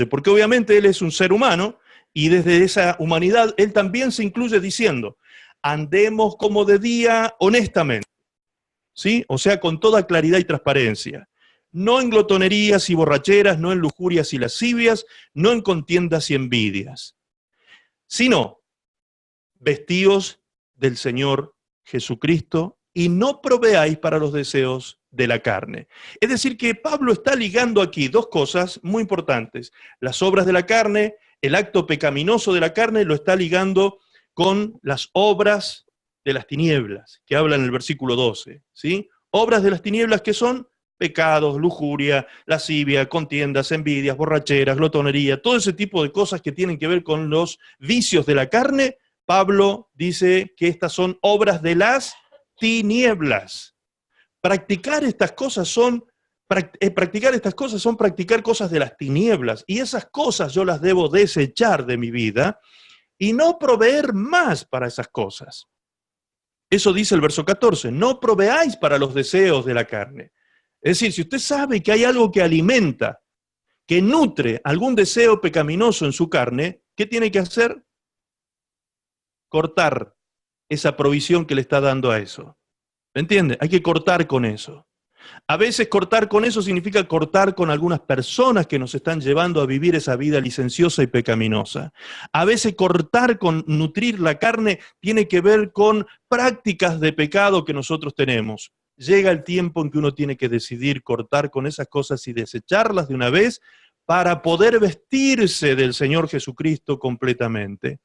B: porque obviamente él es un ser humano, y desde esa humanidad él también se incluye diciendo, andemos como de día honestamente, ¿sí? O sea, con toda claridad y transparencia. No en glotonerías y borracheras, no en lujurias y lascivias, no en contiendas y envidias, sino vestidos del Señor Jesucristo y no proveáis para los deseos de la carne. Es decir, que Pablo está ligando aquí dos cosas muy importantes. Las obras de la carne, el acto pecaminoso de la carne, lo está ligando con las obras de las tinieblas, que habla en el versículo 12, ¿sí? Obras de las tinieblas que son pecados, lujuria, lascivia, contiendas, envidias, borracheras, glotonería, todo ese tipo de cosas que tienen que ver con los vicios de la carne. Pablo dice que estas son obras de las tinieblas. Practicar estas cosas son practicar cosas de las tinieblas, y esas cosas yo las debo desechar de mi vida y no proveer más para esas cosas. Eso dice el verso 14, no proveáis para los deseos de la carne. Es decir, si usted sabe que hay algo que alimenta, que nutre algún deseo pecaminoso en su carne, ¿qué tiene que hacer? Cortar esa provisión que le está dando a eso. ¿Me entiende? Hay que cortar con eso. A veces cortar con eso significa cortar con algunas personas que nos están llevando a vivir esa vida licenciosa y pecaminosa. A veces cortar con nutrir la carne tiene que ver con prácticas de pecado que nosotros tenemos. Llega el tiempo en que uno tiene que decidir cortar con esas cosas y desecharlas de una vez para poder vestirse del Señor Jesucristo completamente.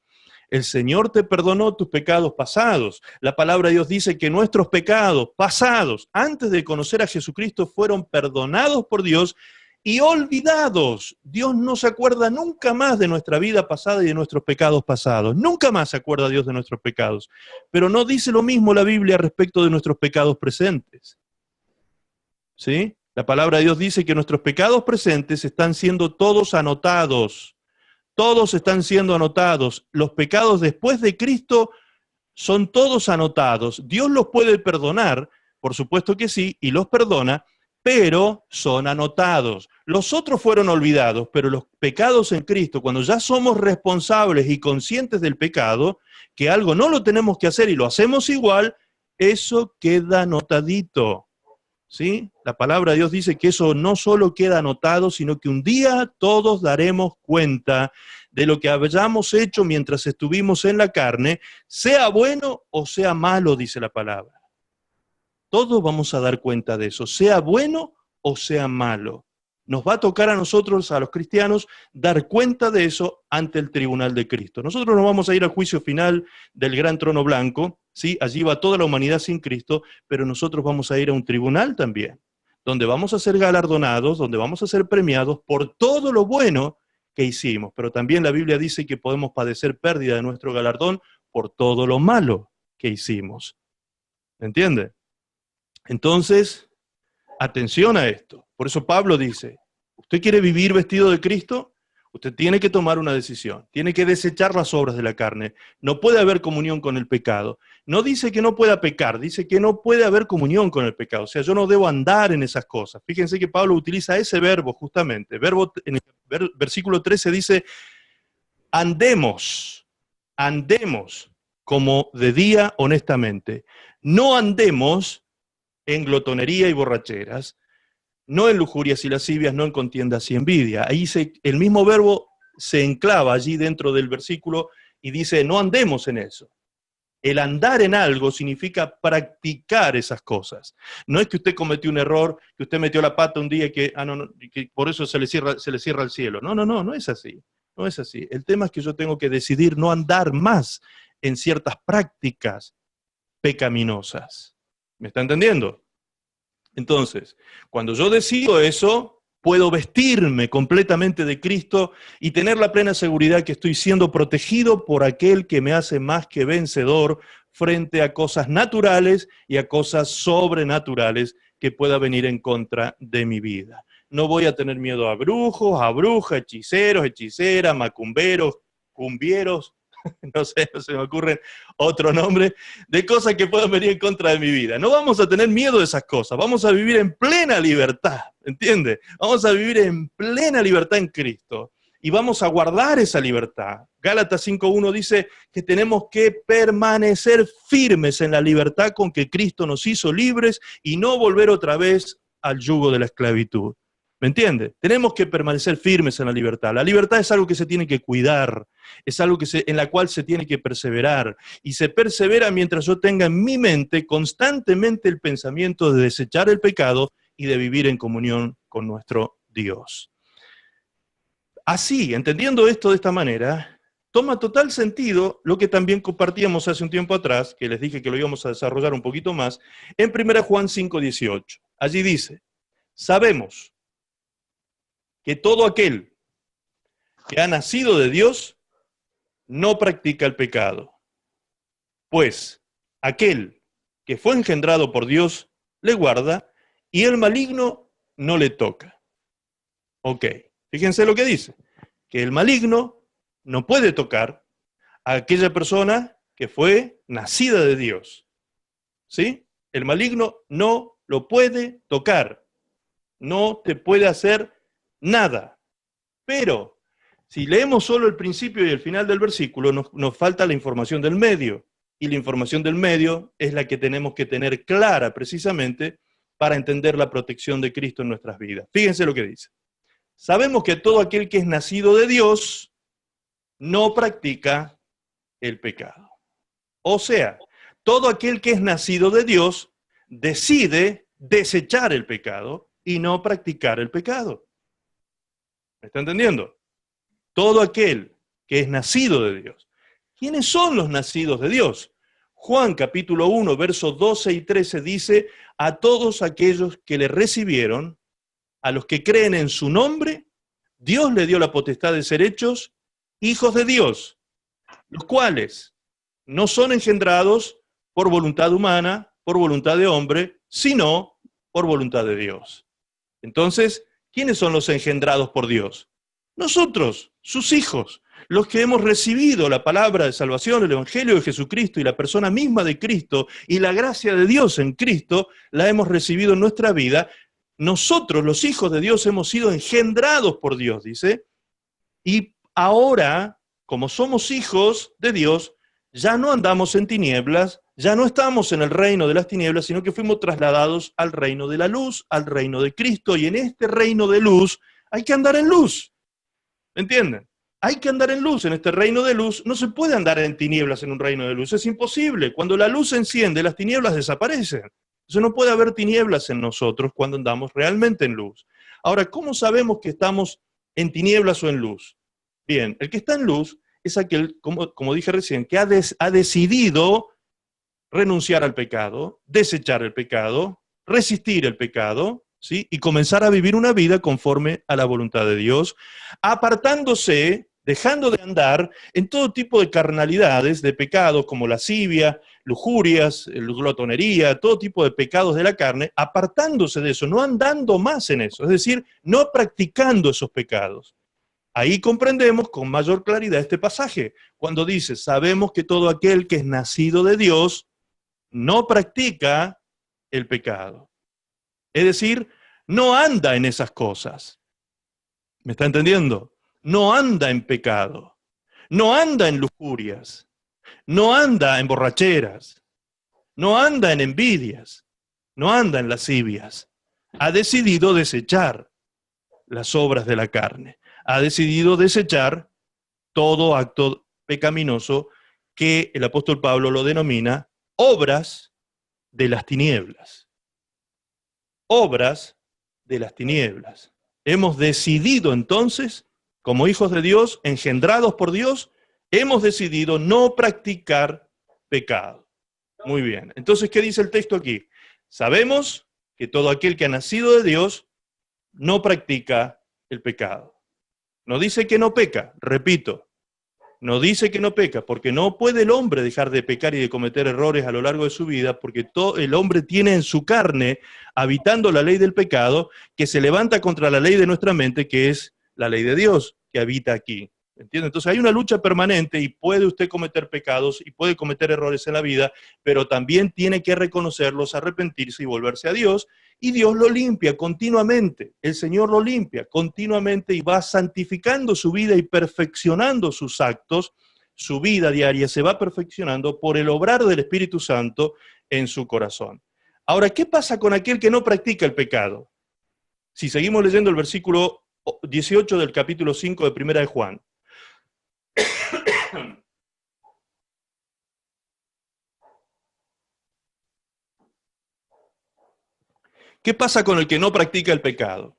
B: El Señor te perdonó tus pecados pasados. La palabra de Dios dice que nuestros pecados pasados, antes de conocer a Jesucristo, fueron perdonados por Dios y olvidados. Dios no se acuerda nunca más de nuestra vida pasada y de nuestros pecados pasados. Nunca más se acuerda Dios de nuestros pecados. Pero no dice lo mismo la Biblia respecto de nuestros pecados presentes. ¿Sí? La palabra de Dios dice que nuestros pecados presentes están siendo todos anotados. Todos están siendo anotados. Los pecados después de Cristo son todos anotados. Dios los puede perdonar, por supuesto que sí, y los perdona, pero son anotados. Los otros fueron olvidados, pero los pecados en Cristo, cuando ya somos responsables y conscientes del pecado, que algo no lo tenemos que hacer y lo hacemos igual, eso queda anotadito. ¿Sí? La palabra de Dios dice que eso no solo queda anotado, sino que un día todos daremos cuenta de lo que hayamos hecho mientras estuvimos en la carne, sea bueno o sea malo, dice la palabra. Todos vamos a dar cuenta de eso, sea bueno o sea malo. Nos va a tocar a nosotros, a los cristianos, dar cuenta de eso ante el tribunal de Cristo. Nosotros nos vamos a ir al juicio final del gran trono blanco, ¿sí? Allí va toda la humanidad sin Cristo, pero nosotros vamos a ir a un tribunal también, donde vamos a ser galardonados, donde vamos a ser premiados por todo lo bueno que hicimos. Pero también la Biblia dice que podemos padecer pérdida de nuestro galardón por todo lo malo que hicimos. ¿Me entiende? Entonces, atención a esto. Por eso Pablo dice, ¿usted quiere vivir vestido de Cristo? Usted tiene que tomar una decisión, tiene que desechar las obras de la carne. No puede haber comunión con el pecado. No dice que no pueda pecar, dice que no puede haber comunión con el pecado. O sea, yo no debo andar en esas cosas. Fíjense que Pablo utiliza ese verbo justamente. En el versículo 13 dice, andemos como de día honestamente. No andemos en glotonería y borracheras, no en lujurias y lascivias, no en contiendas y envidia. Ahí el mismo verbo se enclava allí dentro del versículo y dice, no andemos en eso. El andar en algo significa practicar esas cosas. No es que usted cometió un error, que usted metió la pata un día y que por eso se le cierra el cielo. No es así. No es así. El tema es que yo tengo que decidir no andar más en ciertas prácticas pecaminosas. ¿Me está entendiendo? Entonces, cuando yo decido eso, puedo vestirme completamente de Cristo y tener la plena seguridad que estoy siendo protegido por aquel que me hace más que vencedor frente a cosas naturales y a cosas sobrenaturales que pueda venir en contra de mi vida. No voy a tener miedo a brujos, a brujas, hechiceros, hechiceras, macumberos, cumbieros, no sé, no se me ocurren otro nombre, de cosas que puedan venir en contra de mi vida. No vamos a tener miedo de esas cosas, vamos a vivir en plena libertad, ¿entiende? Vamos a vivir en plena libertad en Cristo y vamos a guardar esa libertad. Gálatas 5:1 dice que tenemos que permanecer firmes en la libertad con que Cristo nos hizo libres y no volver otra vez al yugo de la esclavitud. ¿Me entiende? Tenemos que permanecer firmes en la libertad. La libertad es algo que se tiene que cuidar, es algo en la cual se tiene que perseverar. Y se persevera mientras yo tenga en mi mente constantemente el pensamiento de desechar el pecado y de vivir en comunión con nuestro Dios. Así, entendiendo esto de esta manera, toma total sentido lo que también compartíamos hace un tiempo atrás, que les dije que lo íbamos a desarrollar un poquito más, en 1 Juan 5:18. Allí dice, sabemos que todo aquel que ha nacido de Dios no practica el pecado, pues aquel que fue engendrado por Dios le guarda y el maligno no le toca. Ok, fíjense lo que dice, que el maligno no puede tocar a aquella persona que fue nacida de Dios. ¿Sí? El maligno no lo puede tocar, no te puede hacer nada. Pero, si leemos solo el principio y el final del versículo, nos falta la información del medio. Y la información del medio es la que tenemos que tener clara precisamente para entender la protección de Cristo en nuestras vidas. Fíjense lo que dice. Sabemos que todo aquel que es nacido de Dios no practica el pecado. O sea, todo aquel que es nacido de Dios decide desechar el pecado y no practicar el pecado. ¿Me está entendiendo? Todo aquel que es nacido de Dios. ¿Quiénes son los nacidos de Dios? Juan capítulo 1, versos 12 y 13 dice, a todos aquellos que le recibieron, a los que creen en su nombre, Dios le dio la potestad de ser hechos hijos de Dios, los cuales no son engendrados por voluntad humana, por voluntad de hombre, sino por voluntad de Dios. Entonces, ¿quiénes son los engendrados por Dios? Nosotros, sus hijos, los que hemos recibido la palabra de salvación, el Evangelio de Jesucristo y la persona misma de Cristo y la gracia de Dios en Cristo, la hemos recibido en nuestra vida. Nosotros, los hijos de Dios, hemos sido engendrados por Dios, dice, y ahora, como somos hijos de Dios, ya no andamos en tinieblas, ya no estamos en el reino de las tinieblas, sino que fuimos trasladados al reino de la luz, al reino de Cristo, y en este reino de luz hay que andar en luz. ¿Me entienden? Hay que andar en luz, en este reino de luz. No se puede andar en tinieblas en un reino de luz, es imposible. Cuando la luz se enciende, las tinieblas desaparecen. Entonces no puede haber tinieblas en nosotros cuando andamos realmente en luz. Ahora, ¿cómo sabemos que estamos en tinieblas o en luz? Bien, el que está en luz es aquel, como dije recién, que ha decidido renunciar al pecado, desechar el pecado, resistir el pecado, ¿sí? Y comenzar a vivir una vida conforme a la voluntad de Dios, apartándose, dejando de andar en todo tipo de carnalidades, de pecados como lascivia, lujurias, glotonería, todo tipo de pecados de la carne, apartándose de eso, no andando más en eso, es decir, no practicando esos pecados. Ahí comprendemos con mayor claridad este pasaje, cuando dice, sabemos que todo aquel que es nacido de Dios no practica el pecado. Es decir, no anda en esas cosas. ¿Me está entendiendo? No anda en pecado, no anda en lujurias, no anda en borracheras, no anda en envidias, no anda en lascivias. Ha decidido desechar las obras de la carne. Ha decidido desechar todo acto pecaminoso que el apóstol Pablo lo denomina obras de las tinieblas. Obras de las tinieblas. Hemos decidido entonces, como hijos de Dios, engendrados por Dios, hemos decidido no practicar pecado. Muy bien. Entonces, ¿qué dice el texto aquí? Sabemos que todo aquel que ha nacido de Dios no practica el pecado. No dice que no peca, repito, no dice que no peca, porque no puede el hombre dejar de pecar y de cometer errores a lo largo de su vida, porque el hombre tiene en su carne, habitando la ley del pecado, que se levanta contra la ley de nuestra mente, que es la ley de Dios, que habita aquí. ¿Entiende? Entonces hay una lucha permanente y puede usted cometer pecados y puede cometer errores en la vida, pero también tiene que reconocerlos, arrepentirse y volverse a Dios, y Dios lo limpia continuamente. El Señor lo limpia continuamente y va santificando su vida y perfeccionando sus actos. Su vida diaria se va perfeccionando por el obrar del Espíritu Santo en su corazón. Ahora, ¿qué pasa con aquel que no practica el pecado? Si seguimos leyendo el versículo 18 del capítulo 5 de Primera de Juan. ¿Qué pasa con el que no practica el pecado?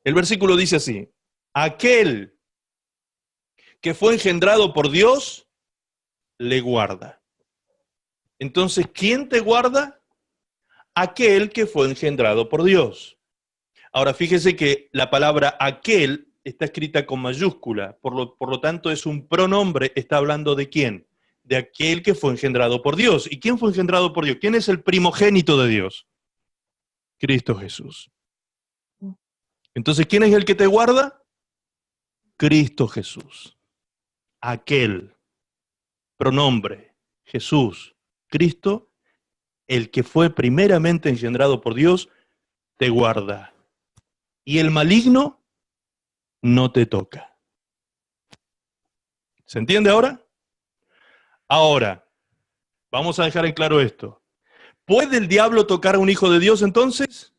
B: El versículo dice así: aquel que fue engendrado por Dios, le guarda. Entonces, ¿quién te guarda? Aquel que fue engendrado por Dios. Ahora, fíjese que la palabra aquel está escrita con mayúscula, por lo tanto es un pronombre, está hablando de quién, de aquel que fue engendrado por Dios. ¿Y quién fue engendrado por Dios? ¿Quién es el primogénito de Dios? Cristo Jesús. Entonces, ¿quién es el que te guarda? Cristo Jesús. Aquel, pronombre, Jesús, Cristo, el que fue primeramente engendrado por Dios, te guarda. Y el maligno no te toca. ¿Se entiende ahora? Ahora, vamos a dejar en claro esto. ¿Puede el diablo tocar a un hijo de Dios entonces?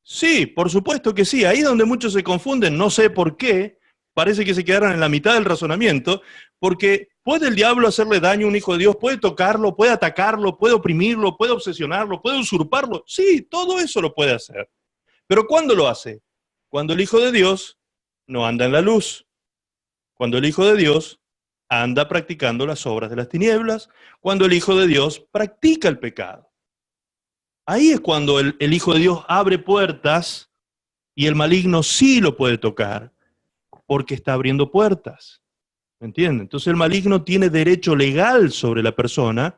B: Sí, por supuesto que sí. Ahí es donde muchos se confunden, no sé por qué, parece que se quedaron en la mitad del razonamiento, porque ¿puede el diablo hacerle daño a un hijo de Dios? ¿Puede tocarlo? ¿Puede atacarlo? ¿Puede oprimirlo? ¿Puede obsesionarlo? ¿Puede usurparlo? Sí, todo eso lo puede hacer. ¿Pero cuándo lo hace? Cuando el Hijo de Dios no anda en la luz. Cuando el Hijo de Dios anda practicando las obras de las tinieblas. Cuando el Hijo de Dios practica el pecado. Ahí es cuando el Hijo de Dios abre puertas y el maligno sí lo puede tocar, porque está abriendo puertas. ¿Me entienden? Entonces el maligno tiene derecho legal sobre la persona.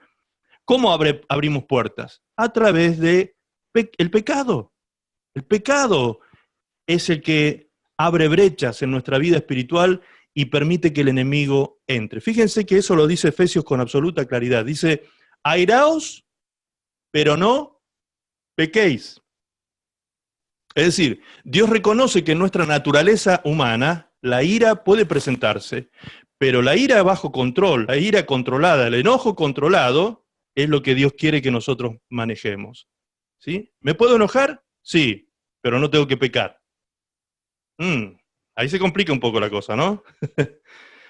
B: ¿Cómo abrimos puertas? A través de el pecado. El pecado es el que abre brechas en nuestra vida espiritual y permite que el enemigo entre. Fíjense que eso lo dice Efesios con absoluta claridad. Dice, airaos, pero no pequéis. Es decir, Dios reconoce que en nuestra naturaleza humana la ira puede presentarse, pero la ira bajo control, la ira controlada, el enojo controlado, es lo que Dios quiere que nosotros manejemos. ¿Sí? ¿Me puedo enojar? Sí, pero no tengo que pecar. Ahí se complica un poco la cosa, ¿no?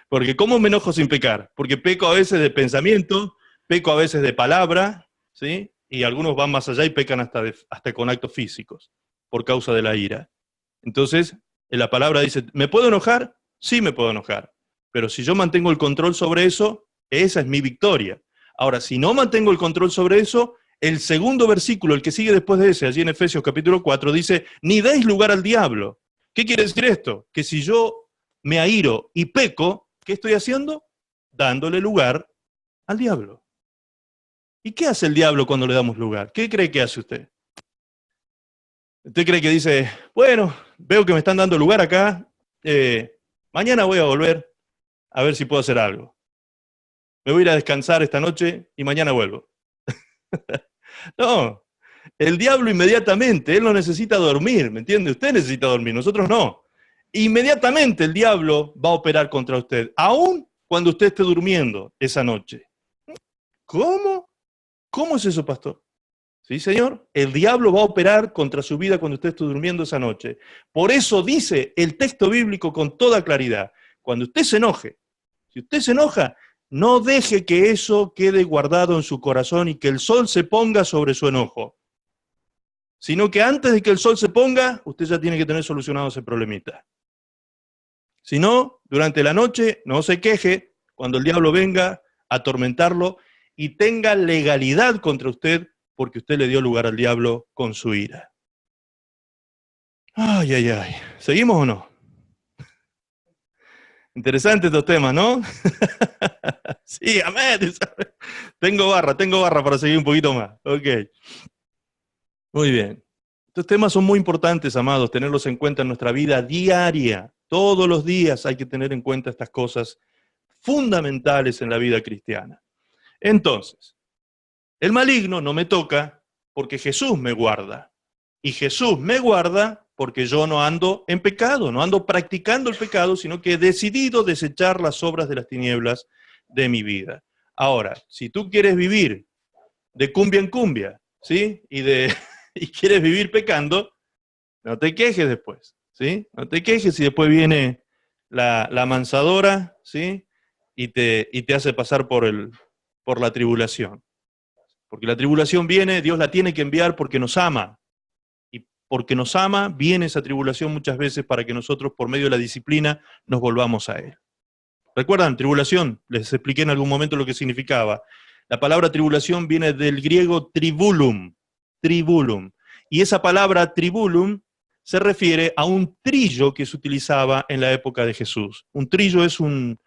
B: Porque ¿cómo me enojo sin pecar? Porque peco a veces de pensamiento, peco a veces de palabra, ¿sí? Y algunos van más allá y pecan hasta con actos físicos, por causa de la ira. Entonces, la palabra dice, ¿me puedo enojar? Sí me puedo enojar. Pero si yo mantengo el control sobre eso, esa es mi victoria. Ahora, si no mantengo el control sobre eso, el segundo versículo, el que sigue después de ese, allí en Efesios capítulo 4, dice, ni deis lugar al diablo. ¿Qué quiere decir esto? Que si yo me airo y peco, ¿qué estoy haciendo? Dándole lugar al diablo. ¿Y qué hace el diablo cuando le damos lugar? ¿Qué cree que hace usted? ¿Usted cree que dice, bueno, veo que me están dando lugar acá, mañana voy a volver a ver si puedo hacer algo? Me voy a ir a descansar esta noche y mañana vuelvo. No, el diablo inmediatamente, él no necesita dormir, ¿me entiende? Usted necesita dormir, nosotros no. Inmediatamente el diablo va a operar contra usted, aun cuando usted esté durmiendo esa noche. ¿Cómo? ¿Cómo es eso, pastor? ¿Sí, señor? El diablo va a operar contra su vida cuando usted esté durmiendo esa noche. Por eso dice el texto bíblico con toda claridad, cuando usted se enoje, si usted se enoja, no deje que eso quede guardado en su corazón y que el sol se ponga sobre su enojo, sino que antes de que el sol se ponga, usted ya tiene que tener solucionado ese problemita. Si no, durante la noche, no se queje cuando el diablo venga a atormentarlo y tenga legalidad contra usted porque usted le dio lugar al diablo con su ira. Ay, ay, ay. ¿Seguimos o no? Interesantes estos temas, ¿no? Sí, amén. Tengo barra para seguir un poquito más. Ok. Muy bien. Estos temas son muy importantes, amados, tenerlos en cuenta en nuestra vida diaria. Todos los días hay que tener en cuenta estas cosas fundamentales en la vida cristiana. Entonces, el maligno no me toca porque Jesús me guarda. Y Jesús me guarda porque yo no ando en pecado, no ando practicando el pecado, sino que he decidido desechar las obras de las tinieblas de mi vida. Ahora, si tú quieres vivir de cumbia en cumbia, ¿sí? Y quieres vivir pecando, no te quejes después, ¿sí? No te quejes si después viene la mansadora, ¿sí? Y te hace pasar por la tribulación. Porque la tribulación viene, Dios la tiene que enviar porque nos ama. Y porque nos ama, viene esa tribulación muchas veces para que nosotros, por medio de la disciplina, nos volvamos a Él. ¿Recuerdan? Tribulación, les expliqué en algún momento lo que significaba. La palabra tribulación viene del griego tribulum, tribulum. Y esa palabra tribulum se refiere a un trillo que se utilizaba en la época de Jesús. Un trillo es una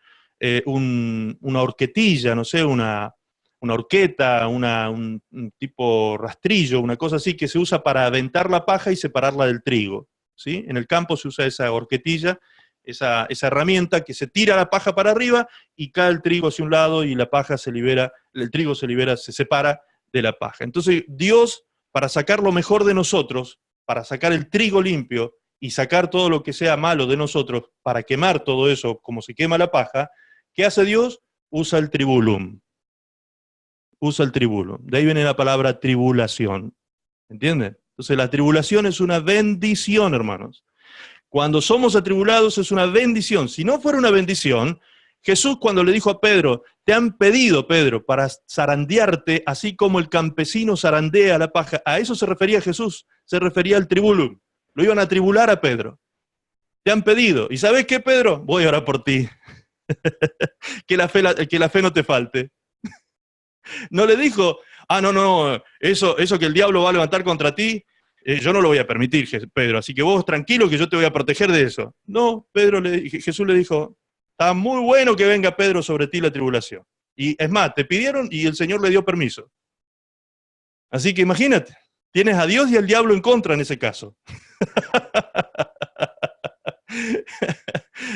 B: horquetilla, no sé, una horqueta, un tipo rastrillo, una cosa así que se usa para aventar la paja y separarla del trigo, ¿sí? En el campo se usa esa horquetilla, esa herramienta que se tira la paja para arriba y cae el trigo hacia un lado y la paja se libera, el trigo se libera, se separa de la paja. Entonces Dios, para sacar lo mejor de nosotros, para sacar el trigo limpio y sacar todo lo que sea malo de nosotros, para quemar todo eso como se quema la paja, ¿qué hace Dios? Usa el tribulum. Usa el tribulo. De ahí viene la palabra tribulación. ¿Entienden? Entonces la tribulación es una bendición, hermanos. Cuando somos atribulados es una bendición. Si no fuera una bendición, Jesús cuando le dijo a Pedro, te han pedido, Pedro, para zarandearte, así como el campesino zarandea la paja. A eso se refería Jesús, se refería al tribulum. Lo iban a tribular a Pedro. Te han pedido. ¿Y sabes qué, Pedro? Voy a orar por ti. que la fe no te falte. No le dijo, no, eso que el diablo va a levantar contra ti, yo no lo voy a permitir, Pedro, así que vos tranquilo que yo te voy a proteger de eso. No, Jesús le dijo, está muy bueno que venga, Pedro, sobre ti la tribulación. Y es más, te pidieron y el Señor le dio permiso. Así que imagínate, tienes a Dios y al diablo en contra en ese caso.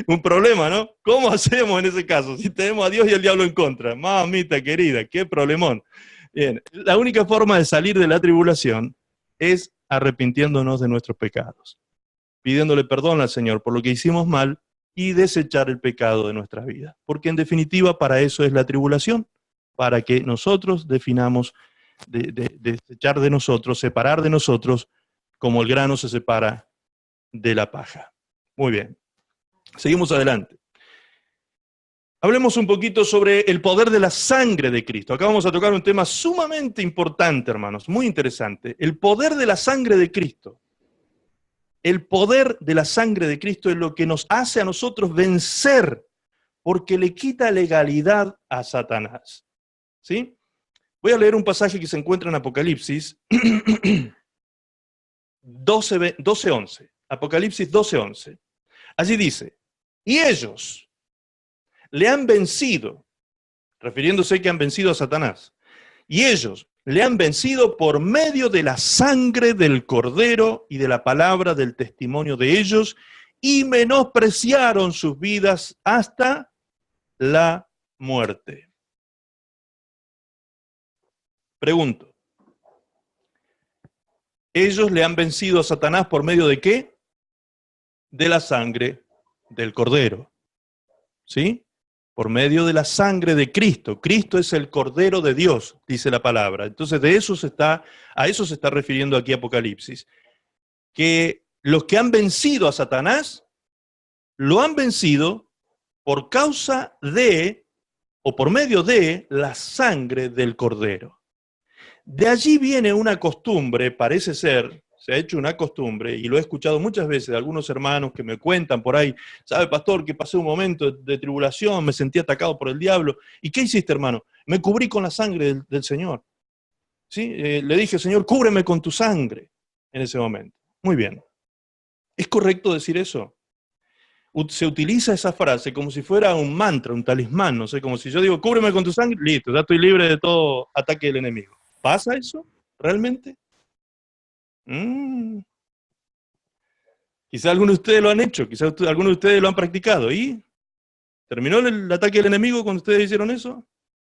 B: Un problema, ¿no? ¿Cómo hacemos en ese caso? Si tenemos a Dios y al diablo en contra. Mamita querida, qué problemón. Bien, la única forma de salir de la tribulación es arrepintiéndonos de nuestros pecados, pidiéndole perdón al Señor por lo que hicimos mal y desechar el pecado de nuestras vidas. Porque en definitiva para eso es la tribulación, para que nosotros definamos desechar de nosotros, separar de nosotros, como el grano se separa de la paja. Muy bien. Seguimos adelante. Hablemos un poquito sobre el poder de la sangre de Cristo. Acá vamos a tocar un tema sumamente importante, hermanos, muy interesante. El poder de la sangre de Cristo. El poder de la sangre de Cristo es lo que nos hace a nosotros vencer, porque le quita legalidad a Satanás. ¿Sí? Voy a leer un pasaje que se encuentra en Apocalipsis 12:11. Apocalipsis 12:11. Allí dice, y ellos le han vencido, refiriéndose que han vencido a Satanás, y ellos le han vencido por medio de la sangre del Cordero y de la palabra del testimonio de ellos, y menospreciaron sus vidas hasta la muerte. Pregunto, ¿ellos le han vencido a Satanás por medio de qué? De la sangre del Cordero. ¿Sí? Por medio de la sangre de Cristo. Cristo es el Cordero de Dios, dice la palabra. Entonces a eso se está refiriendo aquí Apocalipsis. Que los que han vencido a Satanás, lo han vencido por causa de, o por medio de, la sangre del Cordero. De allí viene una costumbre, parece ser, se ha hecho una costumbre, y lo he escuchado muchas veces de algunos hermanos que me cuentan por ahí, ¿sabe, pastor, que pasé un momento de tribulación, me sentí atacado por el diablo? ¿Y qué hiciste, hermano? Me cubrí con la sangre del Señor. ¿Sí? Le dije, Señor, cúbreme con tu sangre en ese momento. Muy bien. ¿Es correcto decir eso? Se utiliza esa frase como si fuera un mantra, un talismán, no sé, como si yo digo, cúbreme con tu sangre, listo, ya estoy libre de todo ataque del enemigo. ¿Pasa eso realmente? Quizá algunos de ustedes lo han hecho, quizá algunos de ustedes lo han practicado. ¿Y terminó el ataque del enemigo cuando ustedes hicieron eso?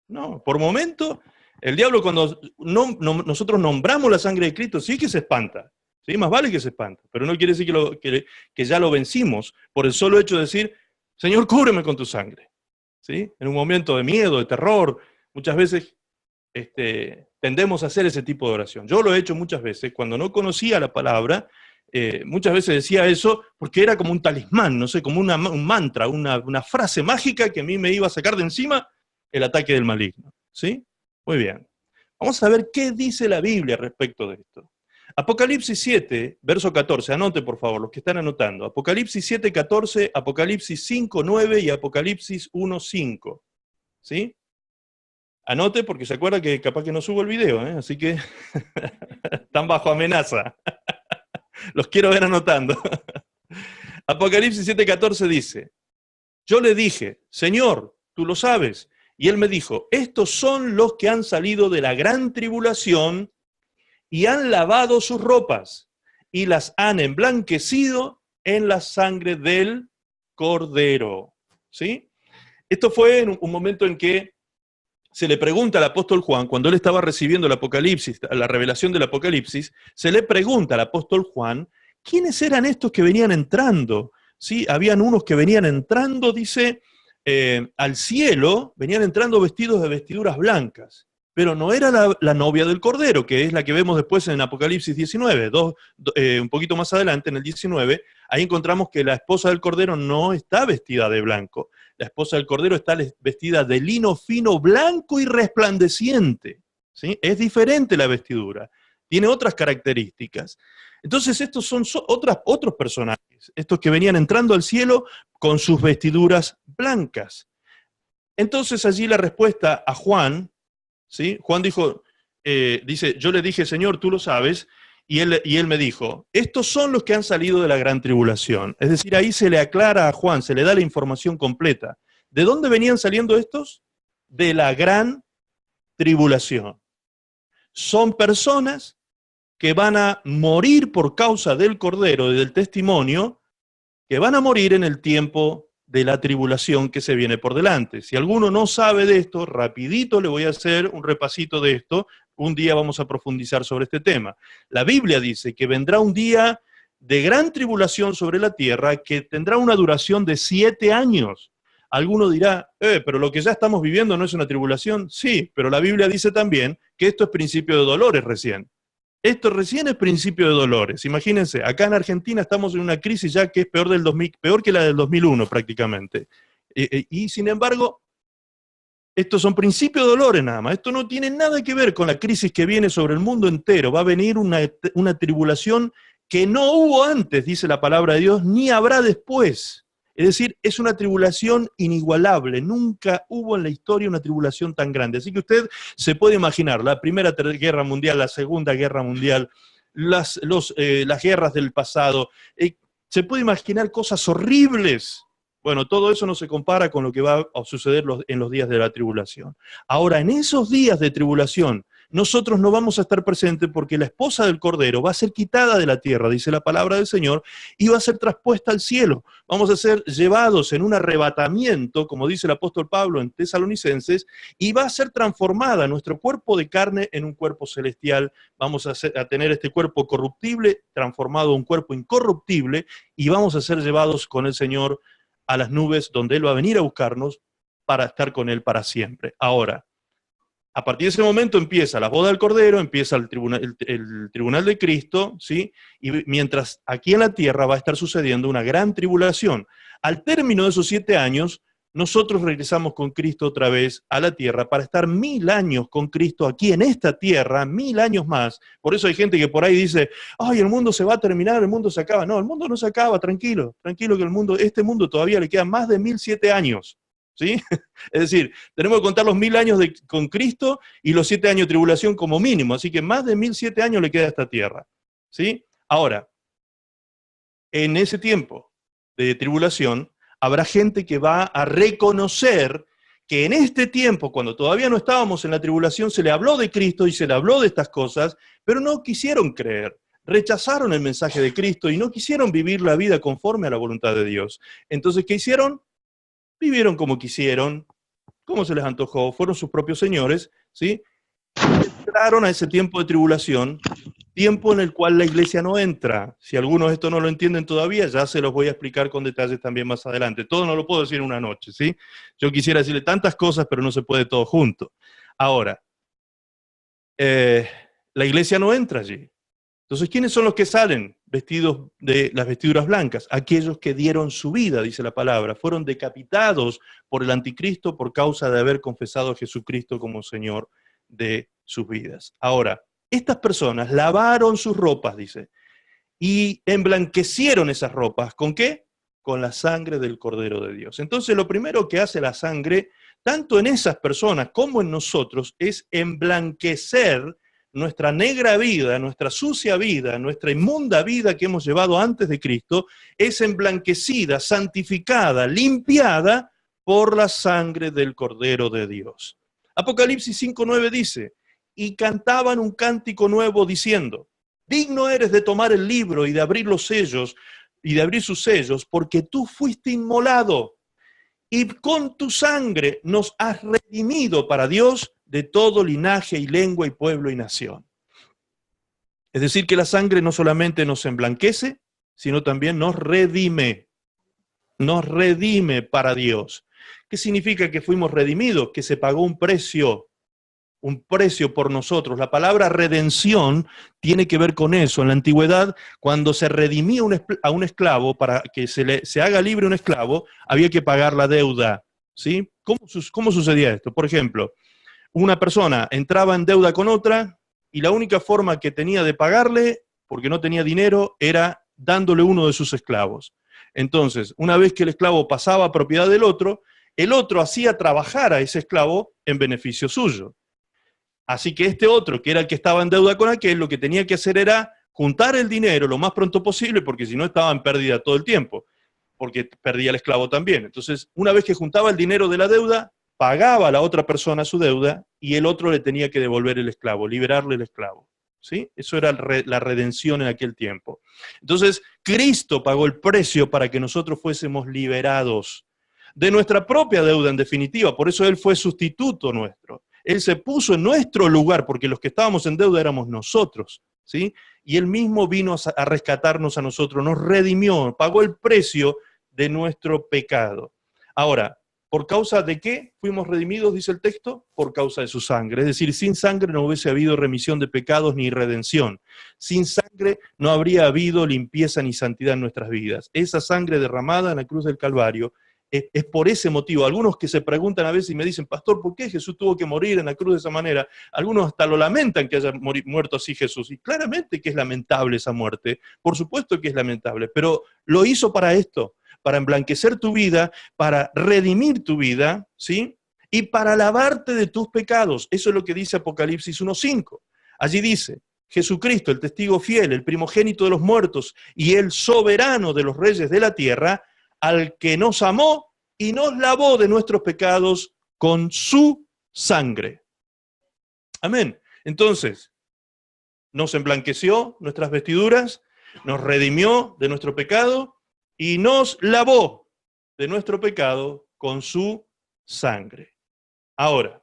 B: No, por momento, el diablo cuando nosotros nombramos la sangre de Cristo, sí que se espanta. Sí, más vale que se espanta, pero no quiere decir que ya lo vencimos por el solo hecho de decir, Señor, cúbreme con tu sangre. ¿Sí? En un momento de miedo, de terror, muchas veces tendemos a hacer ese tipo de oración. Yo lo he hecho muchas veces, cuando no conocía la palabra, muchas veces decía eso porque era como un talismán, no sé, como un mantra, una frase mágica que a mí me iba a sacar de encima el ataque del maligno. ¿Sí? Muy bien. Vamos a ver qué dice la Biblia respecto de esto. Apocalipsis 7, verso 14, anote por favor, los que están anotando. Apocalipsis 7, 14, Apocalipsis 5, 9 y Apocalipsis 1, 5. ¿Sí? Anote porque se acuerda que capaz que no subo el video, así que están bajo amenaza. Los quiero ver anotando. Apocalipsis 7:14 dice, yo le dije, Señor, tú lo sabes. Y él me dijo, estos son los que han salido de la gran tribulación y han lavado sus ropas y las han emblanquecido en la sangre del Cordero. ¿Sí? Esto fue en un momento en que se le pregunta al apóstol Juan, cuando él estaba recibiendo el Apocalipsis, la revelación del Apocalipsis, se le pregunta al apóstol Juan, ¿quiénes eran estos que venían entrando? ¿Sí? Habían unos que venían entrando, dice, al cielo, venían entrando vestidos de vestiduras blancas, pero no era la novia del Cordero, que es la que vemos después en Apocalipsis 19, un poquito más adelante, en el 19, ahí encontramos que la esposa del Cordero no está vestida de blanco. La esposa del Cordero está vestida de lino fino, blanco y resplandeciente. ¿Sí? Es diferente la vestidura, tiene otras características. Entonces estos son otros personajes, estos que venían entrando al cielo con sus vestiduras blancas. Entonces allí la respuesta a Juan, ¿sí? Juan dijo, dice, yo le dije, Señor, tú lo sabes, y él me dijo, estos son los que han salido de la gran tribulación. Es decir, ahí se le aclara a Juan, se le da la información completa. ¿De dónde venían saliendo estos? De la gran tribulación. Son personas que van a morir por causa del Cordero y del testimonio, que van a morir en el tiempo de la tribulación que se viene por delante. Si alguno no sabe de esto, rapidito le voy a hacer un repasito de esto. Un día vamos a profundizar sobre este tema. La Biblia dice que vendrá un día de gran tribulación sobre la tierra que tendrá una duración de 7 años. Alguno dirá, pero lo que ya estamos viviendo no es una tribulación. Sí, pero la Biblia dice también que esto es principio de dolores recién. Esto recién es principio de dolores. Imagínense, acá en Argentina estamos en una crisis ya que es peor que la del 2001 prácticamente. Y sin embargo, Estos son principios de dolores nada más. Esto no tiene nada que ver con la crisis que viene sobre el mundo entero. Va a venir una tribulación que no hubo antes, dice la palabra de Dios, ni habrá después. Es decir, es una tribulación inigualable. Nunca hubo en la historia una tribulación tan grande. Así que usted se puede imaginar la Primera Guerra Mundial, la Segunda Guerra Mundial, las guerras del pasado. Se puede imaginar cosas horribles. Bueno, todo eso no se compara con lo que va a suceder en los días de la tribulación. Ahora, en esos días de tribulación, nosotros no vamos a estar presentes porque la esposa del Cordero va a ser quitada de la tierra, dice la palabra del Señor, y va a ser traspuesta al cielo. Vamos a ser llevados en un arrebatamiento, como dice el apóstol Pablo en Tesalonicenses, y va a ser transformada nuestro cuerpo de carne en un cuerpo celestial. Vamos a tener este cuerpo corruptible transformado en un cuerpo incorruptible, y vamos a ser llevados con el Señor a las nubes, donde Él va a venir a buscarnos para estar con Él para siempre. Ahora, a partir de ese momento empieza la boda del Cordero, empieza el tribunal de Cristo, ¿sí? Y mientras aquí en la tierra va a estar sucediendo una gran tribulación. Al término de esos 7 años, nosotros regresamos con Cristo otra vez a la tierra para estar 1000 años con Cristo aquí en esta tierra, 1000 años más. Por eso hay gente que por ahí dice, ay, el mundo se va a terminar, el mundo se acaba. No, el mundo no se acaba, tranquilo, tranquilo que este mundo todavía le quedan más de 1007 años. ¿Sí? Es decir, tenemos que contar los 1000 años con Cristo y los 7 años de tribulación como mínimo, así que más de 1007 años le queda a esta tierra. ¿Sí? Ahora, en ese tiempo de tribulación, habrá gente que va a reconocer que en este tiempo, cuando todavía no estábamos en la tribulación, se le habló de Cristo y se le habló de estas cosas, pero no quisieron creer. Rechazaron el mensaje de Cristo y no quisieron vivir la vida conforme a la voluntad de Dios. Entonces, ¿qué hicieron? Vivieron como quisieron, como se les antojó, fueron sus propios señores, ¿sí? Entraron a ese tiempo de tribulación, tiempo en el cual la iglesia no entra. Si algunos esto no lo entienden todavía, ya se los voy a explicar con detalles también más adelante. Todo no lo puedo decir en una noche, ¿sí? Yo quisiera decirle tantas cosas, pero no se puede todo junto. Ahora, la iglesia no entra allí. Entonces, ¿quiénes son los que salen vestidos de las vestiduras blancas? Aquellos que dieron su vida, dice la palabra, fueron decapitados por el anticristo por causa de haber confesado a Jesucristo como Señor de sus vidas. Ahora, estas personas lavaron sus ropas, dice, y emblanquecieron esas ropas. ¿Con qué? Con la sangre del Cordero de Dios. Entonces, lo primero que hace la sangre, tanto en esas personas como en nosotros, es emblanquecer nuestra negra vida, nuestra sucia vida, nuestra inmunda vida que hemos llevado antes de Cristo, es emblanquecida, santificada, limpiada por la sangre del Cordero de Dios. Apocalipsis 5:9 dice, y cantaban un cántico nuevo diciendo, digno eres de tomar el libro y de abrir los sellos, y de abrir sus sellos, porque tú fuiste inmolado, y con tu sangre nos has redimido para Dios de todo linaje y lengua y pueblo y nación. Es decir, que la sangre no solamente nos emblanquece, sino también nos redime para Dios. ¿Qué significa que fuimos redimidos? Que se pagó un precio por nosotros. La palabra redención tiene que ver con eso. En la antigüedad, cuando se redimía a un esclavo, para que se haga libre un esclavo, había que pagar la deuda. ¿Sí? ¿Cómo sucedía esto? Por ejemplo, una persona entraba en deuda con otra y la única forma que tenía de pagarle, porque no tenía dinero, era dándole uno de sus esclavos. Entonces, una vez que el esclavo pasaba a propiedad del otro, el otro hacía trabajar a ese esclavo en beneficio suyo. Así que este otro, que era el que estaba en deuda con aquel, lo que tenía que hacer era juntar el dinero lo más pronto posible, porque si no estaba en pérdida todo el tiempo, porque perdía el esclavo también. Entonces, una vez que juntaba el dinero de la deuda, pagaba a la otra persona su deuda y el otro le tenía que devolver el esclavo, liberarle el esclavo. ¿Sí? Eso era la redención en aquel tiempo. Entonces, Cristo pagó el precio para que nosotros fuésemos liberados de nuestra propia deuda, en definitiva. Por eso Él fue sustituto nuestro. Él se puso en nuestro lugar, porque los que estábamos en deuda éramos nosotros. ¿Sí? Y Él mismo vino a rescatarnos a nosotros, nos redimió, pagó el precio de nuestro pecado. Ahora, ¿por causa de qué fuimos redimidos, dice el texto? Por causa de su sangre. Es decir, sin sangre no hubiese habido remisión de pecados ni redención. Sin sangre no habría habido limpieza ni santidad en nuestras vidas. Esa sangre derramada en la cruz del Calvario es por ese motivo. Algunos que se preguntan a veces y me dicen, pastor, ¿por qué Jesús tuvo que morir en la cruz de esa manera? Algunos hasta lo lamentan que haya muerto así Jesús. Y claramente que es lamentable esa muerte. Por supuesto que es lamentable. Pero lo hizo para esto, para emblanquecer tu vida, para redimir tu vida, ¿sí? Y para lavarte de tus pecados. Eso es lo que dice Apocalipsis 1:5. Allí dice, Jesucristo, el testigo fiel, el primogénito de los muertos y el soberano de los reyes de la tierra, al que nos amó y nos lavó de nuestros pecados con su sangre. Amén. Entonces, nos emblanqueció nuestras vestiduras, nos redimió de nuestro pecado y nos lavó de nuestro pecado con su sangre. Ahora,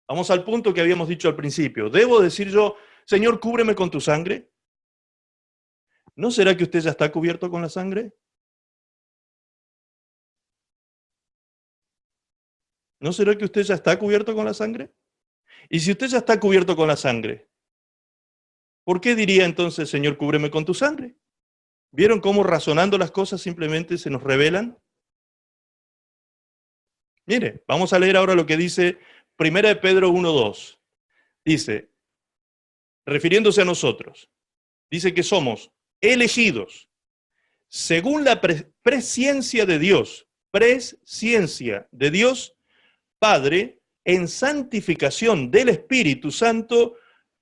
B: vamos al punto que habíamos dicho al principio. ¿Debo decir yo, Señor, cúbreme con tu sangre? ¿No será que usted ya está cubierto con la sangre? ¿No será que usted ya está cubierto con la sangre? Y si usted ya está cubierto con la sangre, ¿por qué diría entonces, Señor, cúbreme con tu sangre? ¿Vieron cómo razonando las cosas simplemente se nos revelan? Mire, vamos a leer ahora lo que dice 1 de Pedro 1:2. Dice, refiriéndose a nosotros, dice que somos elegidos según la presciencia de Dios, Padre, en santificación del Espíritu Santo,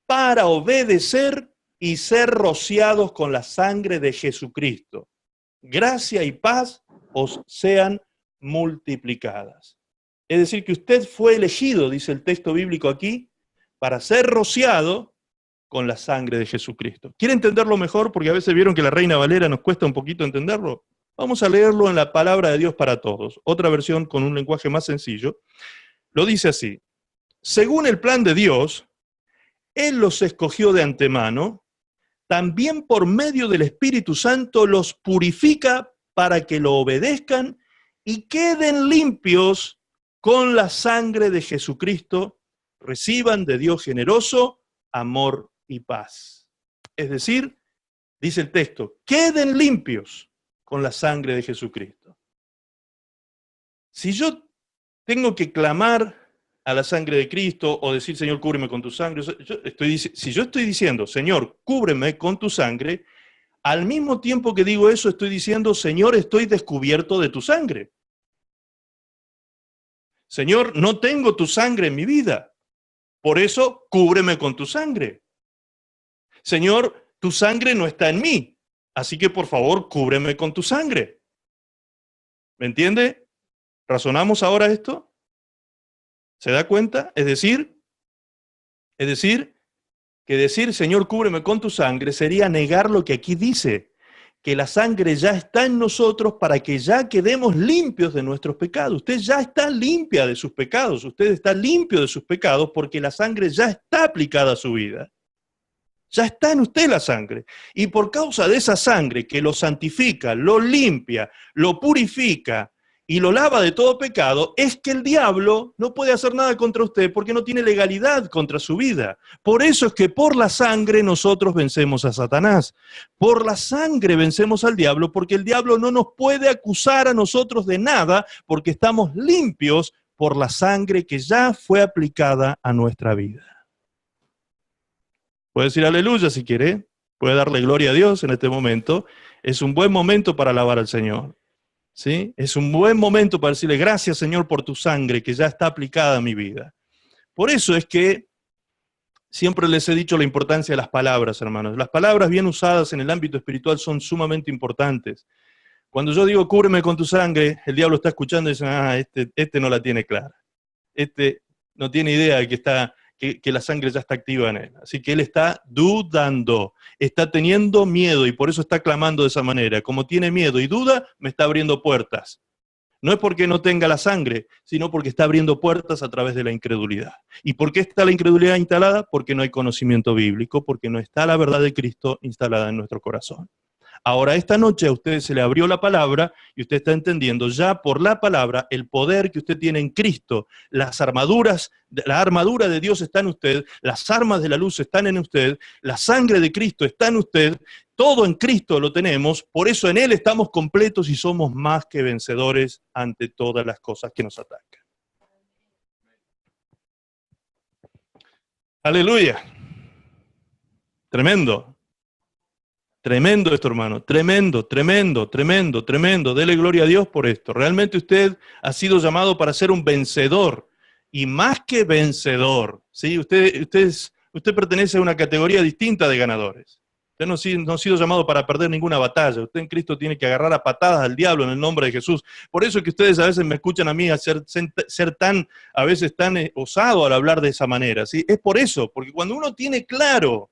B: para obedecer y ser rociados con la sangre de Jesucristo. Gracia y paz os sean multiplicadas. Es decir, que usted fue elegido, dice el texto bíblico aquí, para ser rociado con la sangre de Jesucristo. ¿Quiere entenderlo mejor? Porque a veces vieron que la Reina Valera nos cuesta un poquito entenderlo. Vamos a leerlo en la Palabra de Dios para Todos. Otra versión con un lenguaje más sencillo. Lo dice así. Según el plan de Dios, Él los escogió de antemano, también por medio del Espíritu Santo los purifica para que lo obedezcan y queden limpios con la sangre de Jesucristo, reciban de Dios generoso amor y paz. Es decir, dice el texto, queden limpios con la sangre de Jesucristo. Si yo tengo que clamar a la sangre de Cristo o decir, Señor, cúbreme con tu sangre, si yo estoy diciendo, Señor, cúbreme con tu sangre, al mismo tiempo que digo eso, estoy diciendo, Señor, estoy descubierto de tu sangre. Señor, no tengo tu sangre en mi vida, por eso cúbreme con tu sangre. Señor, tu sangre no está en mí, así que por favor, cúbreme con tu sangre. ¿Me entiende? ¿Razonamos ahora esto? ¿Se da cuenta? Es decir, que decir, Señor, cúbreme con tu sangre, sería negar lo que aquí dice, que la sangre ya está en nosotros para que ya quedemos limpios de nuestros pecados. Usted ya está limpia de sus pecados, usted está limpio de sus pecados porque la sangre ya está aplicada a su vida. Ya está en usted la sangre. Y por causa de esa sangre que lo santifica, lo limpia, lo purifica y lo lava de todo pecado, es que el diablo no puede hacer nada contra usted porque no tiene legalidad contra su vida. Por eso es que por la sangre nosotros vencemos a Satanás. Por la sangre vencemos al diablo porque el diablo no nos puede acusar a nosotros de nada porque estamos limpios por la sangre que ya fue aplicada a nuestra vida. Puede decir aleluya si quiere, puede darle gloria a Dios en este momento. Es un buen momento para alabar al Señor. ¿Sí? Es un buen momento para decirle gracias, Señor, por tu sangre que ya está aplicada a mi vida. Por eso es que siempre les he dicho la importancia de las palabras, hermanos. Las palabras bien usadas en el ámbito espiritual son sumamente importantes. Cuando yo digo cúbreme con tu sangre, el diablo está escuchando y dice, este no la tiene clara. Este no tiene idea de que la sangre ya está activa en él. Así que él está dudando, está teniendo miedo y por eso está clamando de esa manera. Como tiene miedo y duda, me está abriendo puertas. No es porque no tenga la sangre, sino porque está abriendo puertas a través de la incredulidad. ¿Y por qué está la incredulidad instalada? Porque no hay conocimiento bíblico, porque no está la verdad de Cristo instalada en nuestro corazón. Ahora, esta noche a usted se le abrió la palabra y usted está entendiendo ya por la palabra el poder que usted tiene en Cristo. La armadura de Dios está en usted, las armas de la luz están en usted, la sangre de Cristo está en usted. todo en Cristo lo tenemos, por eso en Él estamos completos y somos más que vencedores ante todas las cosas que nos atacan. Aleluya. Tremendo. Tremendo esto, hermano. Tremendo, tremendo, tremendo, tremendo. Dele gloria a Dios por esto. Realmente usted ha sido llamado para ser un vencedor. Y más que vencedor, ¿sí? Usted pertenece a una categoría distinta de ganadores. Usted no ha sido llamado para perder ninguna batalla. Usted en Cristo tiene que agarrar a patadas al diablo en el nombre de Jesús. Por eso es que ustedes a veces me escuchan a mí a ser tan osado al hablar de esa manera, ¿sí? Es por eso, porque cuando uno tiene claro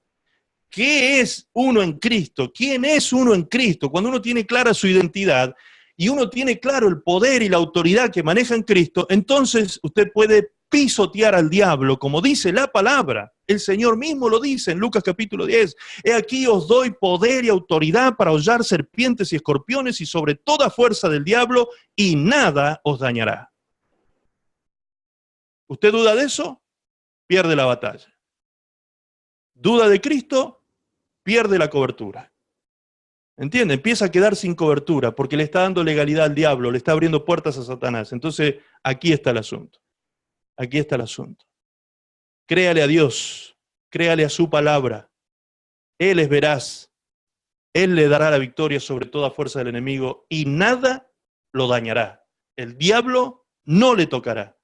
B: qué es uno en Cristo, quién es uno en Cristo, cuando uno tiene clara su identidad y uno tiene claro el poder y la autoridad que maneja en Cristo, entonces usted puede pisotear al diablo, como dice la palabra. El Señor mismo lo dice en Lucas capítulo 10. He aquí os doy poder y autoridad para hollar serpientes y escorpiones y sobre toda fuerza del diablo, y nada os dañará. ¿Usted duda de eso? Pierde la batalla. ¿Duda de Cristo? Pierde la cobertura. ¿Entiende? Empieza a quedar sin cobertura porque le está dando legalidad al diablo, le está abriendo puertas a Satanás. Entonces, aquí está el asunto. Aquí está el asunto. Créale a Dios, créale a su palabra. Él es veraz. Él le dará la victoria sobre toda fuerza del enemigo y nada lo dañará. El diablo no le tocará.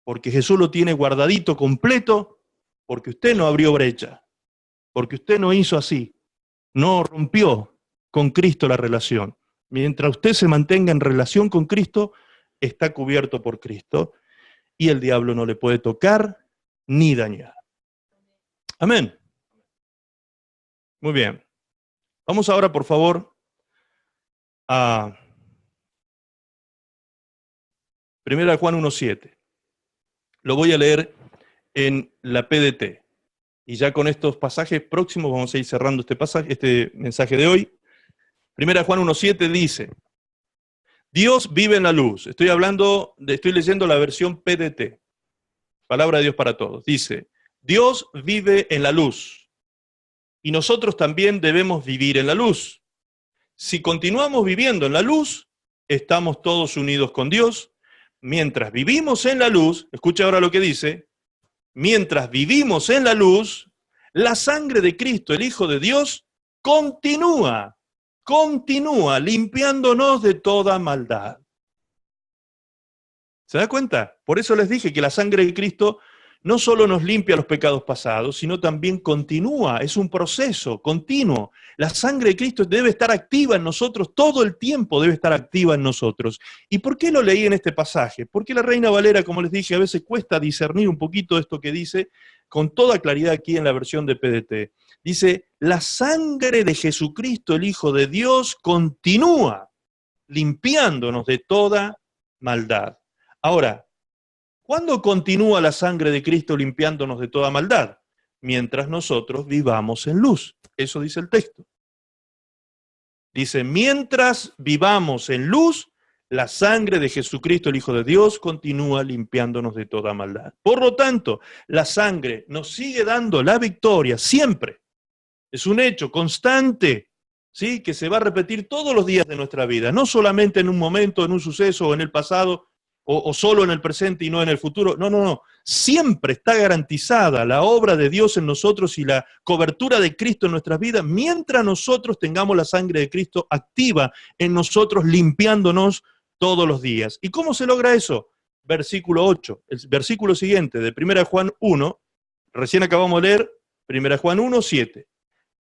B: Porque Jesús lo tiene guardadito, completo, porque usted no abrió brecha. Porque usted no hizo así. No rompió con Cristo la relación. Mientras usted se mantenga en relación con Cristo, está cubierto por Cristo. Y el diablo no le puede tocar ni dañar. Amén. Muy bien. Vamos ahora, por favor, a 1 Juan 1:7. Lo voy a leer en la PDT. Y ya con estos pasajes próximos vamos a ir cerrando este mensaje de hoy. 1 Juan 1:7 dice: Dios vive en la luz. Estoy leyendo la versión PDT. Palabra de Dios para todos. Dice: Dios vive en la luz. Y nosotros también debemos vivir en la luz. Si continuamos viviendo en la luz, estamos todos unidos con Dios. Mientras vivimos en la luz, escucha ahora lo que dice, mientras vivimos en la luz, la sangre de Cristo, el Hijo de Dios, continúa limpiándonos de toda maldad. ¿Se da cuenta? Por eso les dije que la sangre de Cristo no solo nos limpia los pecados pasados, sino también continúa, es un proceso continuo. La sangre de Cristo debe estar activa en nosotros, todo el tiempo debe estar activa en nosotros. ¿Y por qué lo leí en este pasaje? Porque la Reina Valera, como les dije, a veces cuesta discernir un poquito esto que dice, con toda claridad aquí en la versión de PDT. Dice, la sangre de Jesucristo, el Hijo de Dios, continúa limpiándonos de toda maldad. Ahora, ¿cuándo continúa la sangre de Cristo limpiándonos de toda maldad? Mientras nosotros vivamos en luz. Eso dice el texto. Dice, mientras vivamos en luz, la sangre de Jesucristo, el Hijo de Dios, continúa limpiándonos de toda maldad. Por lo tanto, la sangre nos sigue dando la victoria siempre. Es un hecho constante, ¿sí? Que se va a repetir todos los días de nuestra vida. No solamente en un momento, en un suceso o en el pasado, o solo en el presente y no en el futuro. No. Siempre está garantizada la obra de Dios en nosotros y la cobertura de Cristo en nuestras vidas, mientras nosotros tengamos la sangre de Cristo activa en nosotros, limpiándonos todos los días. ¿Y cómo se logra eso? Versículo 8, el versículo siguiente de 1 Juan 1, recién acabamos de leer 1 Juan 1, 7.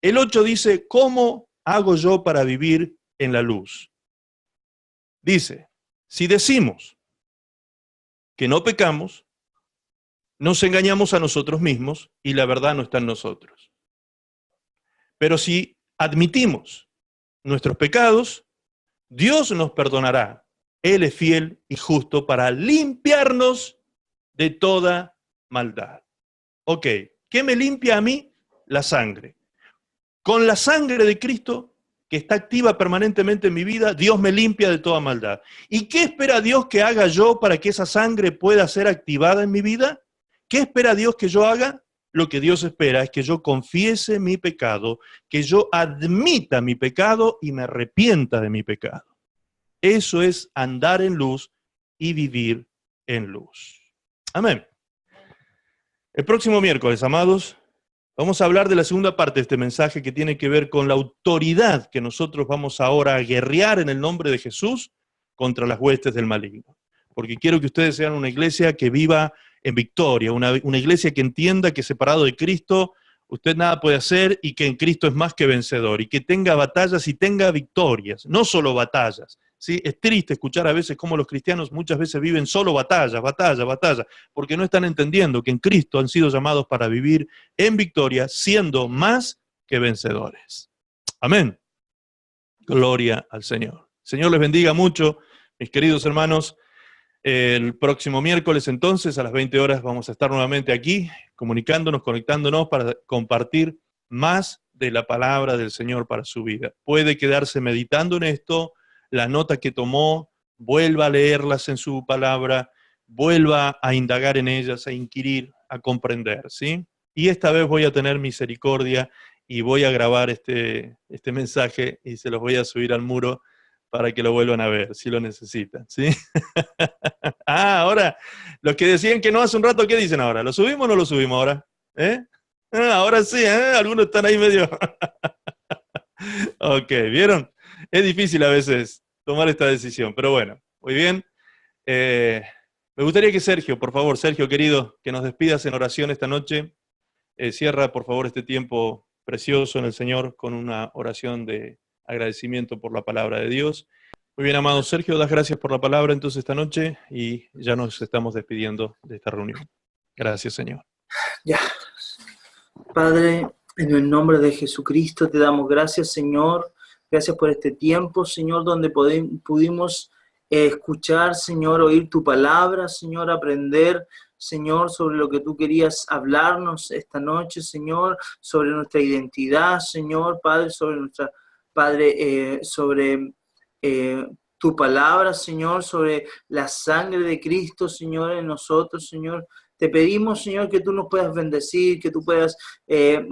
B: El 8 dice, ¿cómo hago yo para vivir en la luz? Dice, si decimos que no pecamos, nos engañamos a nosotros mismos y la verdad no está en nosotros. Pero si admitimos nuestros pecados, Dios nos perdonará. Él es fiel y justo para limpiarnos de toda maldad. Ok, ¿qué me limpia a mí? La sangre. Con la sangre de Cristo, que está activa permanentemente en mi vida, Dios me limpia de toda maldad. ¿Y qué espera Dios que haga yo para que esa sangre pueda ser activada en mi vida? ¿Qué espera Dios que yo haga? lo que Dios espera es que yo confiese mi pecado, que yo admita mi pecado y me arrepienta de mi pecado. Eso es andar en luz y vivir en luz. Amén. El próximo miércoles, amados, vamos a hablar de la segunda parte de este mensaje que tiene que ver con la autoridad que nosotros vamos ahora a guerrear en el nombre de Jesús contra las huestes del maligno. Porque quiero que ustedes sean una iglesia que viva en victoria, una iglesia que entienda que separado de Cristo usted nada puede hacer y que en Cristo es más que vencedor y que tenga batallas y tenga victorias, no solo batallas. ¿Sí? Es triste escuchar a veces cómo los cristianos muchas veces viven solo batallas, porque no están entendiendo que en Cristo han sido llamados para vivir en victoria, siendo más que vencedores. Amén. Gloria al Señor. Señor les bendiga mucho, mis queridos hermanos. El próximo miércoles, entonces, a las 20 horas, vamos a estar nuevamente aquí, comunicándonos, conectándonos para compartir más de la palabra del Señor para su vida. Puede quedarse meditando en esto, la nota que tomó, vuelva a leerlas en su palabra, vuelva a indagar en ellas, a inquirir, a comprender, ¿sí? Y esta vez voy a tener misericordia y voy a grabar este mensaje y se los voy a subir al muro para que lo vuelvan a ver, si lo necesitan, ¿sí? Ahora, los que decían que no hace un rato, ¿qué dicen ahora? ¿Lo subimos o no lo subimos ahora? Ahora sí, algunos están ahí medio... Ok, ¿vieron? Es difícil a veces tomar esta decisión, pero bueno, muy bien. Me gustaría que Sergio, por favor, Sergio querido, que nos despidas en oración esta noche. Cierra, por favor, este tiempo precioso en el Señor con una oración de agradecimiento por la palabra de Dios. Muy bien, amado Sergio, das gracias por la palabra entonces esta noche y ya nos estamos despidiendo de esta reunión. Gracias, Señor.
C: Ya. Padre, en el nombre de Jesucristo te damos gracias, Señor. Gracias por este tiempo, Señor, donde pudimos escuchar, Señor, oír tu palabra, Señor, aprender, Señor, sobre lo que tú querías hablarnos esta noche, Señor, sobre nuestra identidad, Señor, Padre, sobre tu palabra, Señor, sobre la sangre de Cristo, Señor, en nosotros, Señor. Te pedimos, Señor, que tú nos puedas bendecir, que tú puedas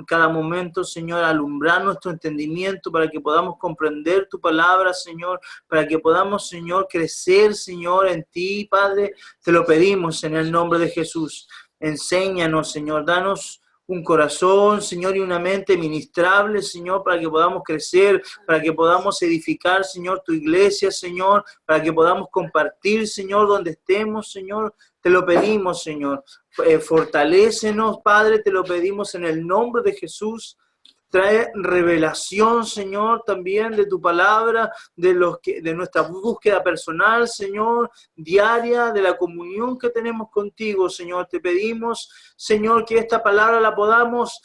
C: cada momento, Señor, alumbrar nuestro entendimiento para que podamos comprender tu palabra, Señor, para que podamos, Señor, crecer, Señor, en ti, Padre. Te lo pedimos en el nombre de Jesús. Enséñanos, Señor, danos un corazón, Señor, y una mente ministrable, Señor, para que podamos crecer, para que podamos edificar, Señor, tu iglesia, Señor, para que podamos compartir, Señor, donde estemos, Señor. Te lo pedimos, Señor. Fortalécenos, Padre, te lo pedimos en el nombre de Jesús. Trae revelación, Señor, también de tu palabra, de nuestra búsqueda personal, Señor, diaria, de la comunión que tenemos contigo, Señor. Te pedimos, Señor, que esta palabra la podamos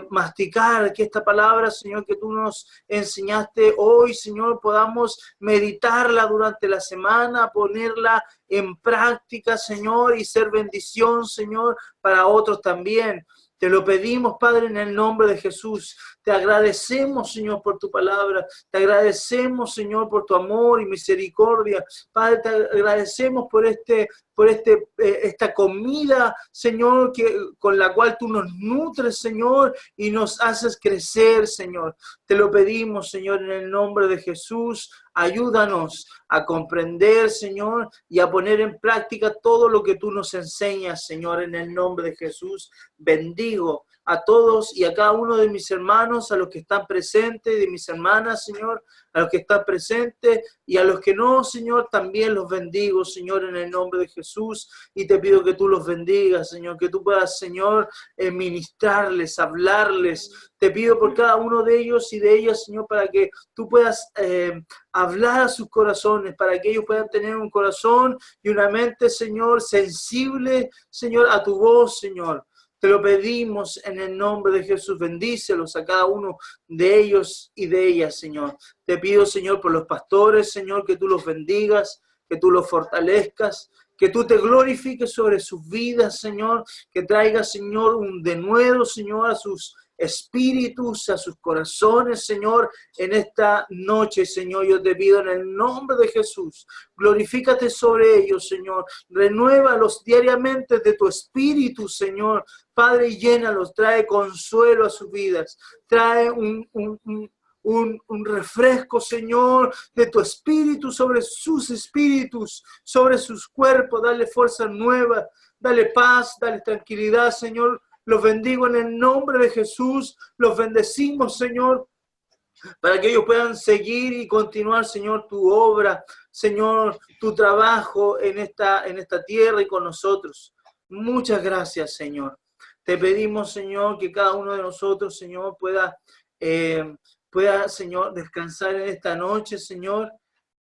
C: masticar, que esta palabra, Señor, que tú nos enseñaste hoy, Señor, podamos meditarla durante la semana, ponerla en práctica, Señor, y ser bendición, Señor, para otros también. Te lo pedimos, Padre, en el nombre de Jesús. Te agradecemos, Señor, por tu palabra. Te agradecemos, Señor, por tu amor y misericordia. Padre, te agradecemos por esta comida, Señor, con la cual tú nos nutres, Señor, y nos haces crecer, Señor. Te lo pedimos, Señor, en el nombre de Jesús. Ayúdanos a comprender, Señor, y a poner en práctica todo lo que tú nos enseñas, Señor, en el nombre de Jesús. Bendigo a todos y a cada uno de mis hermanos, a los que están presentes, de mis hermanas, Señor, a los que están presentes y a los que no, Señor, también los bendigo, Señor, en el nombre de Jesús, y te pido que tú los bendigas, Señor, que tú puedas, Señor, ministrarles, hablarles. Te pido por cada uno de ellos y de ellas, Señor, para que tú puedas hablar a sus corazones, para que ellos puedan tener un corazón y una mente, Señor, sensible, Señor, a tu voz, Señor. Te lo pedimos en el nombre de Jesús. Bendícelos a cada uno de ellos y de ellas, Señor. Te pido, Señor, por los pastores, Señor, que tú los bendigas, que tú los fortalezcas, que tú te glorifiques sobre sus vidas, Señor, que traigas, Señor, un denuedo, Señor, a sus espíritus, a sus corazones, Señor, en esta noche, Señor. Yo te pido en el nombre de Jesús, glorifícate sobre ellos, Señor. Renuévalos diariamente de tu espíritu, Señor. Padre, llénalos, trae consuelo a sus vidas, trae un refresco, Señor, de tu espíritu sobre sus espíritus, sobre sus cuerpos. Dale fuerza nueva, dale paz, dale tranquilidad, Señor. Los bendigo en el nombre de Jesús. Los bendecimos, Señor, para que ellos puedan seguir y continuar, Señor, tu obra, Señor, tu trabajo en esta tierra y con nosotros. Muchas gracias, Señor. Te pedimos, Señor, que cada uno de nosotros, Señor, pueda, Señor, descansar en esta noche, Señor,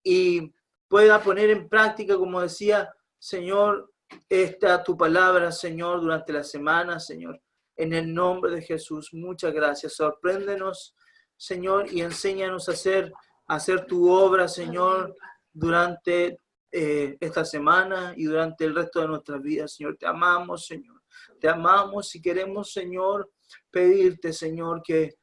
C: y pueda poner en práctica, como decía, Señor, tu palabra, Señor, durante la semana, Señor. En el nombre de Jesús, muchas gracias. Sorpréndenos, Señor, y enséñanos a hacer tu obra, Señor, durante esta semana y durante el resto de nuestras vidas, Señor. Te amamos, Señor. Te amamos y queremos, Señor, pedirte, Señor, que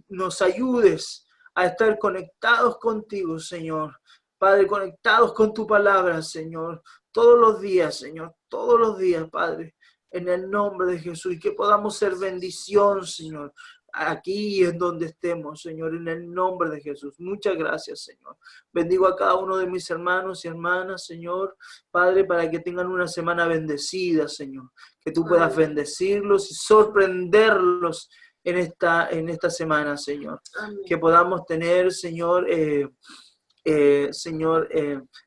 C: nos ayudes a estar conectados contigo, Señor. Padre, conectados con tu palabra, Señor. Todos los días, Señor. Todos los días, Padre. En el nombre de Jesús. Y que podamos ser bendición, Señor. Aquí y en donde estemos, Señor, en el nombre de Jesús. Muchas gracias, Señor. Bendigo a cada uno de mis hermanos y hermanas, Señor, Padre, para que tengan una semana bendecida, Señor. Que tú puedas bendecirlos y sorprenderlos en esta semana, Señor. Amén. Que podamos tener, Señor,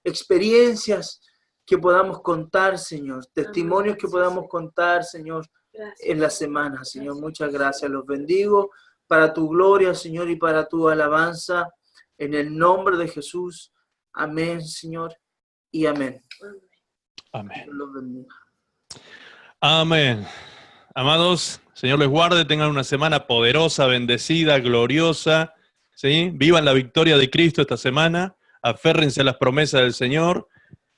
C: experiencias que podamos contar, Señor. Testimonios que podamos contar, Señor. Gracias. En la semana, Señor. Muchas gracias. Los bendigo para tu gloria, Señor, y para tu alabanza. En el nombre de Jesús. Amén, Señor. Y amén.
A: Amén.
C: Los bendiga.
A: Amén. Amados, Señor les guarde, tengan una semana poderosa, bendecida, gloriosa. ¿Sí? Vivan la victoria de Cristo esta semana. Aférrense a las promesas del Señor.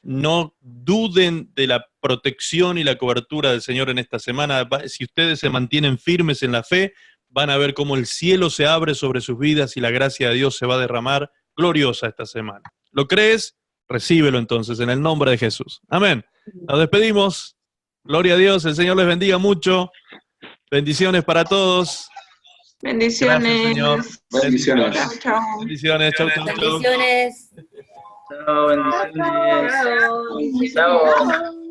A: No duden de la protección y la cobertura del Señor en esta semana. Si ustedes se mantienen firmes en la fe, van a ver cómo el cielo se abre sobre sus vidas y la gracia de Dios se va a derramar gloriosa esta semana. ¿Lo crees? Recíbelo entonces en el nombre de Jesús. Amén. Nos despedimos. Gloria a Dios. El Señor les bendiga mucho. Bendiciones para todos.
D: Bendiciones.
A: Gracias, Señor.
E: Bendiciones.
D: Chao, chao.
A: Bendiciones. Chau, chau, chau.
F: Bendiciones.
C: Chao, bendiciones. Chao.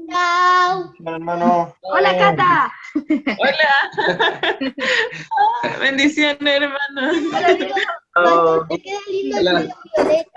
F: Chao.
E: Hermano.
F: Hola, Cata.
D: Hola. Bendiciones, hermanos.
F: Hola, Dios. Te queda lindo el pelo violeta.